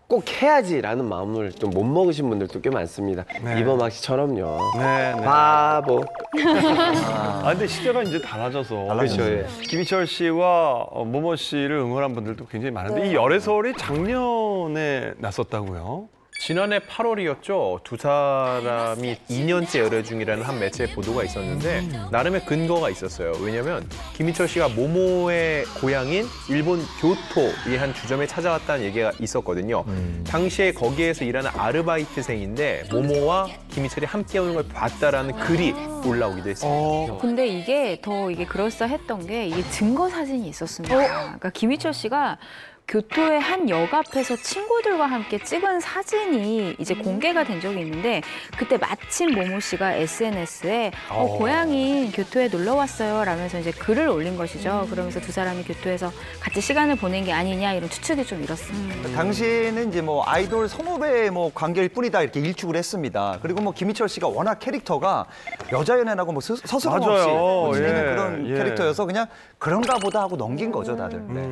꼭 해야지라는 마음을 좀 못 먹으신 분들도 꽤 많습니다. 네. 이범학 씨처럼요. 네. 바보. 근데 시대가 이제 달라져서 그렇죠, 예. 김희철 씨와 모모 씨를 응원한 분들도 굉장히 많은데 이 열애설이 작년에 났었다고요? 지난해 8월이었죠. 두 사람이 2년째 열애 중이라는 한 매체의 보도가 있었는데 나름의 근거가 있었어요. 왜냐면 김희철 씨가 모모의 고향인 일본 교토의 한 주점에 찾아왔다는 얘기가 있었거든요. 당시에 거기에서 일하는 아르바이트생인데 모모와 김희철이 함께 오는 걸 봤다라는 글이 올라오기도 했습니다. 근데 이게 그럴싸했던 게 이게 증거 사진이 있었습니다. 그러니까 김희철 씨가 교토의 한 역 앞에서 친구들과 함께 찍은 사진이 이제 공개가 된 적이 있는데 그때 마침 모모 씨가 SNS에 고향인 교토에 놀러 왔어요 라면서 이제 글을 올린 것이죠. 그러면서 두 사람이 교토에서 같이 시간을 보낸 게 아니냐 이런 추측이 좀 일었습니다. 당시에는 이제 뭐 아이돌 선후배 뭐 관계일 뿐이다 이렇게 일축을 했습니다. 그리고 뭐 김희철 씨가 워낙 캐릭터가 여자 연예인하고 뭐 서스럼 없이 맞아요. 뭐 지내는 예, 그런 예. 캐릭터여서 그냥 그런가 보다 하고 넘긴 거죠 다들. 네.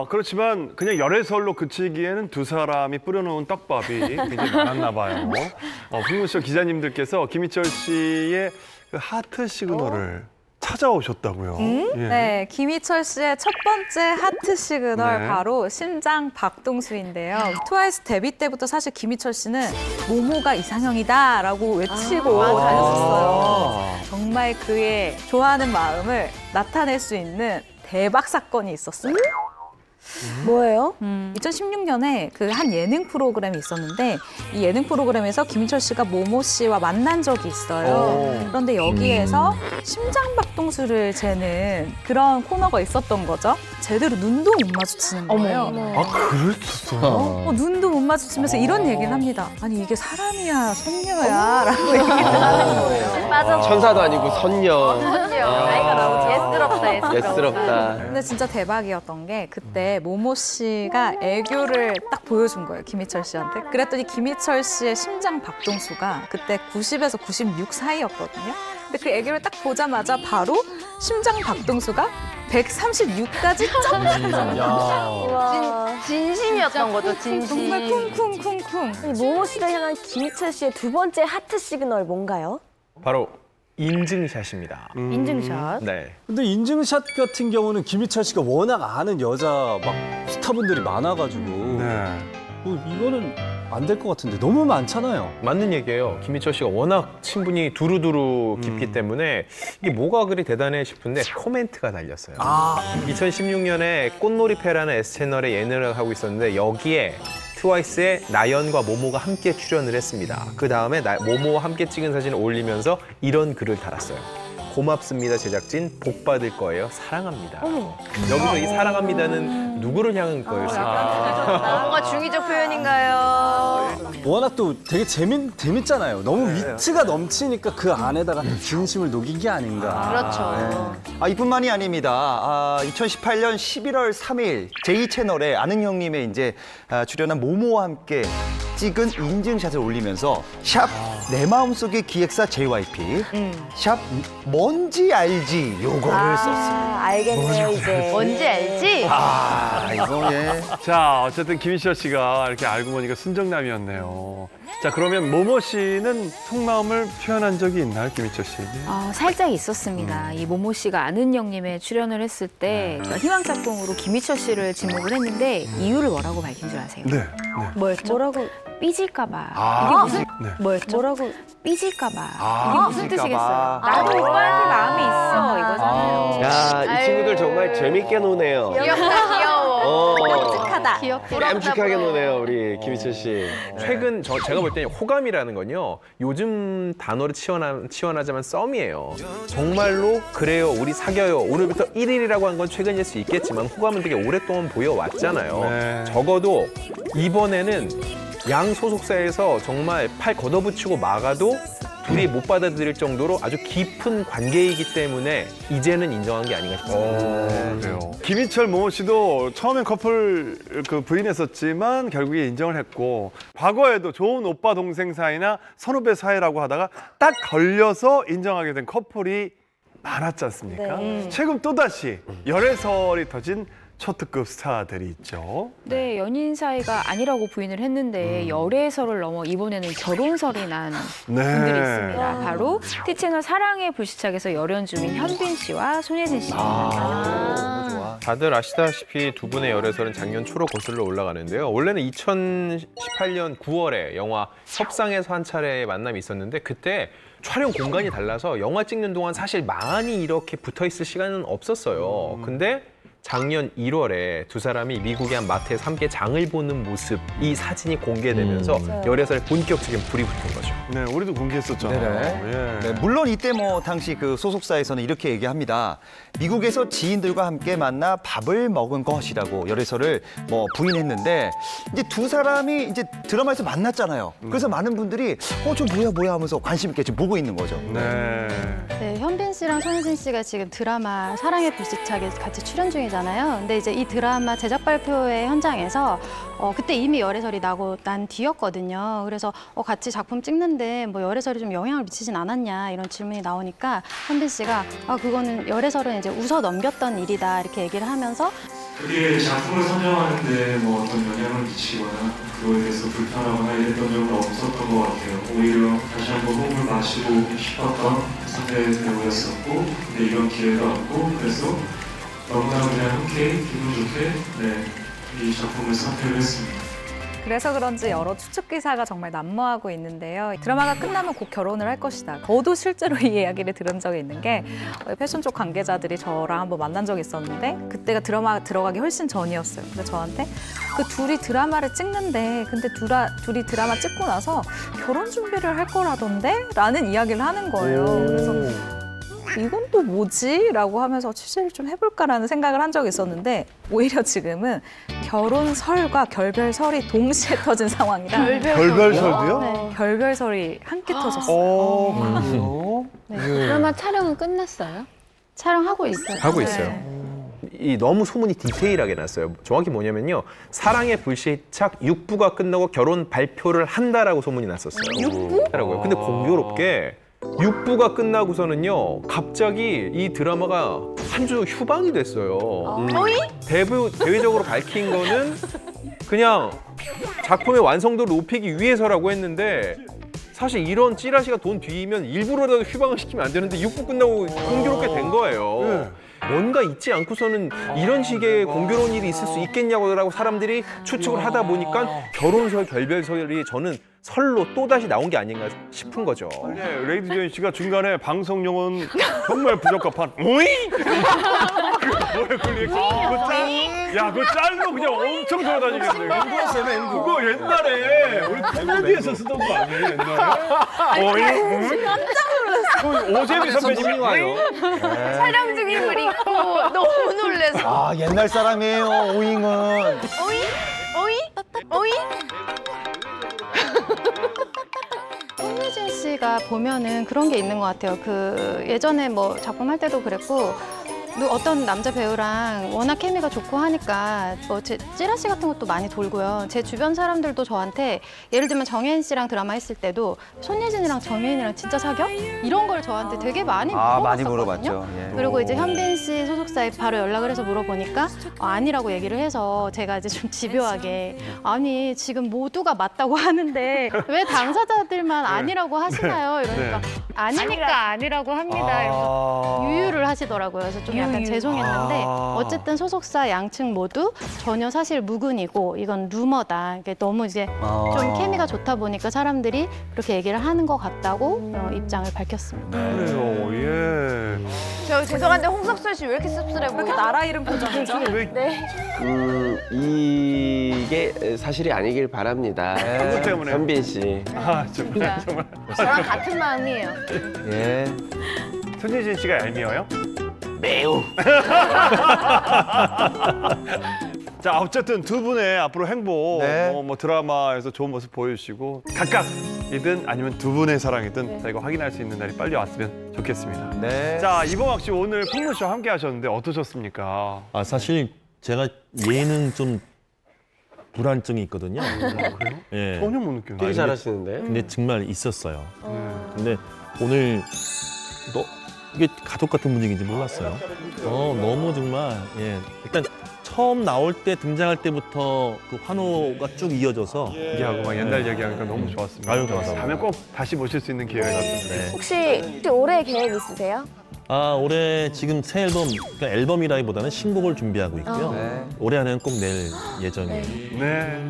그렇지만 그냥 열애설로 그치기에는 두 사람이 뿌려놓은 떡밥이 굉장히 많았나 봐요. 풍문쇼 기자님들께서 김희철 씨의 그 하트 시그널을 찾아오셨다고요. 예. 네, 김희철 씨의 첫 번째 하트 시그널 네. 바로 심장 박동수인데요. 트와이스 데뷔 때부터 사실 김희철 씨는 모모가 이상형이다라고 외치고 다녔었어요. 정말 그의 좋아하는 마음을 나타낼 수 있는 대박 사건이 있었어요. 뭐예요? 2016년에 그 한 예능 프로그램이 있었는데 이 예능 프로그램에서 김희철 씨가 모모 씨와 만난 적이 있어요. 그런데 여기에서 심장박동수를 재는 그런 코너가 있었던 거죠. 제대로 눈도 못 마주치는 거예요. 그랬었어요? 눈도 못 마주치면서 이런 얘기를 합니다. 아니 이게 사람이야 선녀야 라고 얘기를 하는 거예요. 맞아. 천사도 아니고 선녀. 선녀. 나이가 나오지. 예스럽다. 예스럽다. 근데 진짜 대박이었던 게 그때 모모 씨가 애교를 딱 보여준 거예요, 김희철 씨한테. 그랬더니 김희철 씨의 심장 박동수가 그때 90에서 96 사이였거든요. 근데 그 애교를 딱 보자마자 바로 심장 박동수가 136까지 점프. 진심이었던 거죠, 진심. 정말 쿵쿵쿵쿵. 모모 씨를 향한 김희철 씨의 두 번째 하트 시그널 뭔가요? 바로 인증샷입니다. 인증샷. 네. 근데 인증샷 같은 경우는 김희철 씨가 워낙 아는 여자 막 스타분들이 많아가지고 뭐 이거는 안 될 것 같은데 너무 많잖아요. 맞는 얘기예요. 김희철 씨가 워낙 친분이 두루두루 깊기 때문에 이게 뭐가 그리 대단해 싶은데 코멘트가 달렸어요. 2016년에 꽃놀이패라는 S채널에 예능을 하고 있었는데 여기에 트와이스의 나연과 모모가 함께 출연을 했습니다. 그 다음에 모모와 함께 찍은 사진을 올리면서 이런 글을 달았어요. 고맙습니다 제작진, 복 받을 거예요, 사랑합니다. 여기서 이 사랑합니다는 누구를 향한 거였을까? 뭔가 중의적 표현인가요? 워낙 또 되게 재밌잖아요. 너무 위트가 넘치니까 그 안에다가 진심을 녹인 게 아닌가. 그렇죠. 이뿐만이 아닙니다. 2018년 11월 3일 제2채널에 아는 형님의 이제 출연한 모모와 함께 찍은 인증샷을 올리면서 샵 내 마음속의 기획사 JYP 샵 뭔지 알지 요거를 썼습니다. 알겠네요 이제. 뭔지 알지? 이거 예. 자, 어쨌든 김희철 씨가 이렇게 알고 보니까 순정남이었네요. 자, 그러면 모모 씨는 속마음을 표현한 적이 있나요, 김희철 씨? 살짝 있었습니다. 이 모모 씨가 아는 형님에 출연을 했을 때 희망짝꿍으로 김희철 씨를 지목을 했는데 이유를 뭐라고 밝힌 줄 아세요? 네. 뭐였죠? 뭐라고? 삐질까봐. 이게 무슨 뭐였죠? 뭐라고? 삐질까봐. 이게 무슨 삐질까봐. 뜻이겠어요? 나도 오빠한테 마음이 있어 이거잖아요. 야, 이 친구들 정말 재밌게 노네요. 귀엽다, 귀여워. 깜찍하다. 깜찍하게 노네요, 우리 김희철 씨. 최근 제가 볼 때는 호감이라는 건요. 요즘 단어로 치환하자면 썸이에요. 정말로 그래요, 우리 사겨요. 오늘부터 1일이라고 한 건 최근일 수 있겠지만 호감은 되게 오랫동안 보여왔잖아요. 적어도 이번에는 양 소속사에서 정말 팔 걷어붙이고 막아도 둘이 못 받아들일 정도로 아주 깊은 관계이기 때문에 이제는 인정한 게 아닌가 싶습니다. 그래요. 김희철, 모모 씨도 처음엔 커플 부인했었지만 결국에 인정을 했고 과거에도 좋은 오빠 동생 사이나 선후배 사이라고 하다가 딱 걸려서 인정하게 된 커플이 많았지 않습니까? 최근 또다시 열애설이 터진 초특급 스타들이 있죠. 네, 연인 사이가 아니라고 부인을 했는데 열애설을 넘어 이번에는 결혼설이 난 분들이 있습니다. 바로 T채널 사랑의 불시착에서 열연 중인 현빈 씨와 손예진 씨입니다. 다들 아시다시피 두 분의 열애설은 작년 초로 거슬러 올라가는데요. 원래는 2018년 9월에 영화 협상에서 한 차례 만남이 있었는데 그때 촬영 공간이 달라서 영화 찍는 동안 사실 많이 이렇게 붙어있을 시간은 없었어요. 근데 작년 1월에 두 사람이 미국의 한 마트에서 함께 장을 보는 모습, 이 사진이 공개되면서 열애설에 본격적인 불이 붙은 거죠. 네, 우리도 공개했었잖아요. 네, 물론 이때 당시 그 소속사에서는 이렇게 얘기합니다. 미국에서 지인들과 함께 만나 밥을 먹은 것이라고 열애설을 부인했는데 이제 두 사람이 이제 드라마에서 만났잖아요. 그래서 많은 분들이 저 뭐야 하면서 관심 있게 지금 보고 있는 거죠. 네, 현빈 씨랑 손예진 씨가 지금 드라마 사랑의 불시착에 같이 출연 중이잖아요. 근데 이제 이 드라마 제작 발표회 현장에서 그때 이미 열애설이 나고 난 뒤였거든요. 그래서 같이 작품 찍는데 열애설이 좀 영향을 미치진 않았냐 이런 질문이 나오니까 현빈 씨가 그거는 열애설은 이제 웃어 넘겼던 일이다 이렇게 얘기를 하면서 그게 작품을 선정하는데 어떤 영향을 미치거나 그거에 대해서 불편하거나 이랬던 적은 없었던 것 같아요. 오히려 다시 한번 호흡을 마시고 싶었던 상대 배우였었고 근데 이런 기회가 없고 그래서 너무나 그냥 흔쾌히 기분 좋게 이 작품을 선택을 했습니다. 그래서 그런지 여러 추측 기사가 정말 난무하고 있는데요. 드라마가 끝나면 곧 결혼을 할 것이다. 저도 실제로 이 이야기를 들은 적이 있는 게 패션 쪽 관계자들이 저랑 한번 만난 적이 있었는데 그때가 드라마 들어가기 훨씬 전이었어요. 근데 저한테 그 둘이 드라마를 찍는데 근데 둘이 드라마 찍고 나서 결혼 준비를 할 거라던데? 라는 이야기를 하는 거예요. 그래서 이건 또 뭐지? 라고 하면서 취재를 좀 해볼까라는 생각을 한 적이 있었는데 오히려 지금은 결혼설과 결별설이 동시에 터진 상황이라 결별설도요? 네, 결별설이 함께 터졌어요. 그래요? 네. 드라마 촬영은 끝났어요? 촬영하고 있어요. 하고 있어요. 이 너무 소문이 디테일하게 났어요. 정확히 뭐냐면요. 사랑의 불시착 6부가 끝나고 결혼 발표를 한다라고 소문이 났었어요. 6부? 근데 공교롭게 6부가 끝나고서는요, 갑자기 이 드라마가 한 주 휴방이 됐어요. 대외적으로 밝힌 거는 그냥 작품의 완성도를 높이기 위해서라고 했는데, 사실 이런 찌라시가 돈 뒤이면 일부러라도 휴방을 시키면 안 되는데 6부 끝나고 공교롭게 된 거예요. 뭔가 있지 않고서는 이런 식의 공교로운 일이 있을 수 있겠냐고 사람들이 추측을 하다 보니까 결혼설, 결별설이 저는 설로 또다시 나온 게 아닌가 싶은 거죠. 네, 레이디 조인 씨가 중간에 방송용은 정말 부적합한 오이! 그 리액션. 야, 그거 짤로 그냥 엄청 돌아다니겠네. 그거 옛날에 우리 코미디에서 쓰던 거 아니에요, 옛날에? 오이? 깜짝 놀랐어. 오재미 선배님이 와요. 촬영 중임을 잊고 너무 놀래서. 아, 옛날 사람이에요, 오잉은. 오이? 오이? 오이? 손예진 씨가 보면은 그런 게 있는 것 같아요. 그 예전에 뭐 작품 할 때도 그랬고 어떤 남자 배우랑 워낙 케미가 좋고 하니까 뭐 제 찌라시 같은 것도 많이 돌고요. 제 주변 사람들도 저한테 예를 들면 정혜인 씨랑 드라마 했을 때도 손예진이랑 정혜인이랑 진짜 사겨? 이런 걸 저한테 되게 많이 물어봤었거든요. 많이 물어봤죠. 예. 그리고 이제 현빈 씨 소속사에 바로 연락을 해서 물어보니까 아니라고 얘기를 해서 제가 이제 좀 집요하게 아니 지금 모두가 맞다고 하는데 왜 당사자들만 아니라고 하시나요? 이러니까 아니니까 아니라고 합니다. 이러면서 유유를 하시더라고요. 그래서 좀 약간 죄송했는데 어쨌든 소속사 양측 모두 전혀 사실 무근이고 이건 루머다. 이게 너무 이제 좀 케미가 좋다 보니까 사람들이 그렇게 얘기를 하는 것 같다고 입장을 밝혔습니다. 그래요, 예. 저 죄송한데 홍석천 씨 왜 이렇게 씁쓸해 보이죠? 나라 이름 보자마자. 네. 이게 사실이 아니길 바랍니다. 누구 때문에? 현빈 씨. 아, 정말. 저랑 같은 마음이에요. 예. 손예진 씨가 얄미워요? 매우. 자, 어쨌든 두 분의 앞으로 행복, 네. 뭐 드라마에서 좋은 모습 보여주시고 각각이든 아니면 두 분의 사랑이든 저희가 확인할 수 있는 날이 빨리 왔으면 좋겠습니다. 네. 자, 이범학 씨 오늘 풍문쇼 함께 하셨는데 어떠셨습니까? 아, 사실 제가 예능 좀 불안증이 있거든요. 그래요? 예. 전혀 못 느껴요. 되게 잘하시는데. 근데 정말 있었어요. 근데 오늘 이게 가족 같은 분위기인지 몰랐어요. 너무 정말 일단 처음 나올 때 등장할 때부터 그 환호가 쭉 이어져서 얘기하고 막 옛날 얘기하니까 너무 좋았습니다. 아유, 좋았어요. 다음에 꼭 다시 모실 수 있는 기회가 있었는데. 혹시 올해 계획 있으세요? 올해 지금 새 앨범, 그러니까 앨범이라기보다는 신곡을 준비하고 있고요. 올해 안에는 꼭 낼 예정이에요. 네.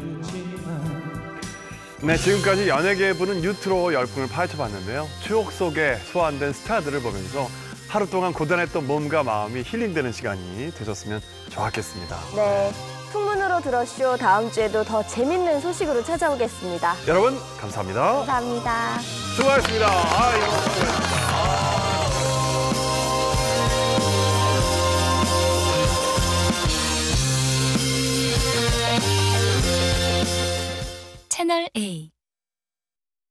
네, 지금까지 연예계에 부는 뉴트로 열풍을 파헤쳐봤는데요. 추억 속에 소환된 스타들을 보면서 하루 동안 고단했던 몸과 마음이 힐링되는 시간이 되셨으면 좋았겠습니다. 네. 풍문으로 들었쇼 다음 주에도 더 재밌는 소식으로 찾아오겠습니다. 여러분, 감사합니다. 감사합니다. 수고하셨습니다. 채널 A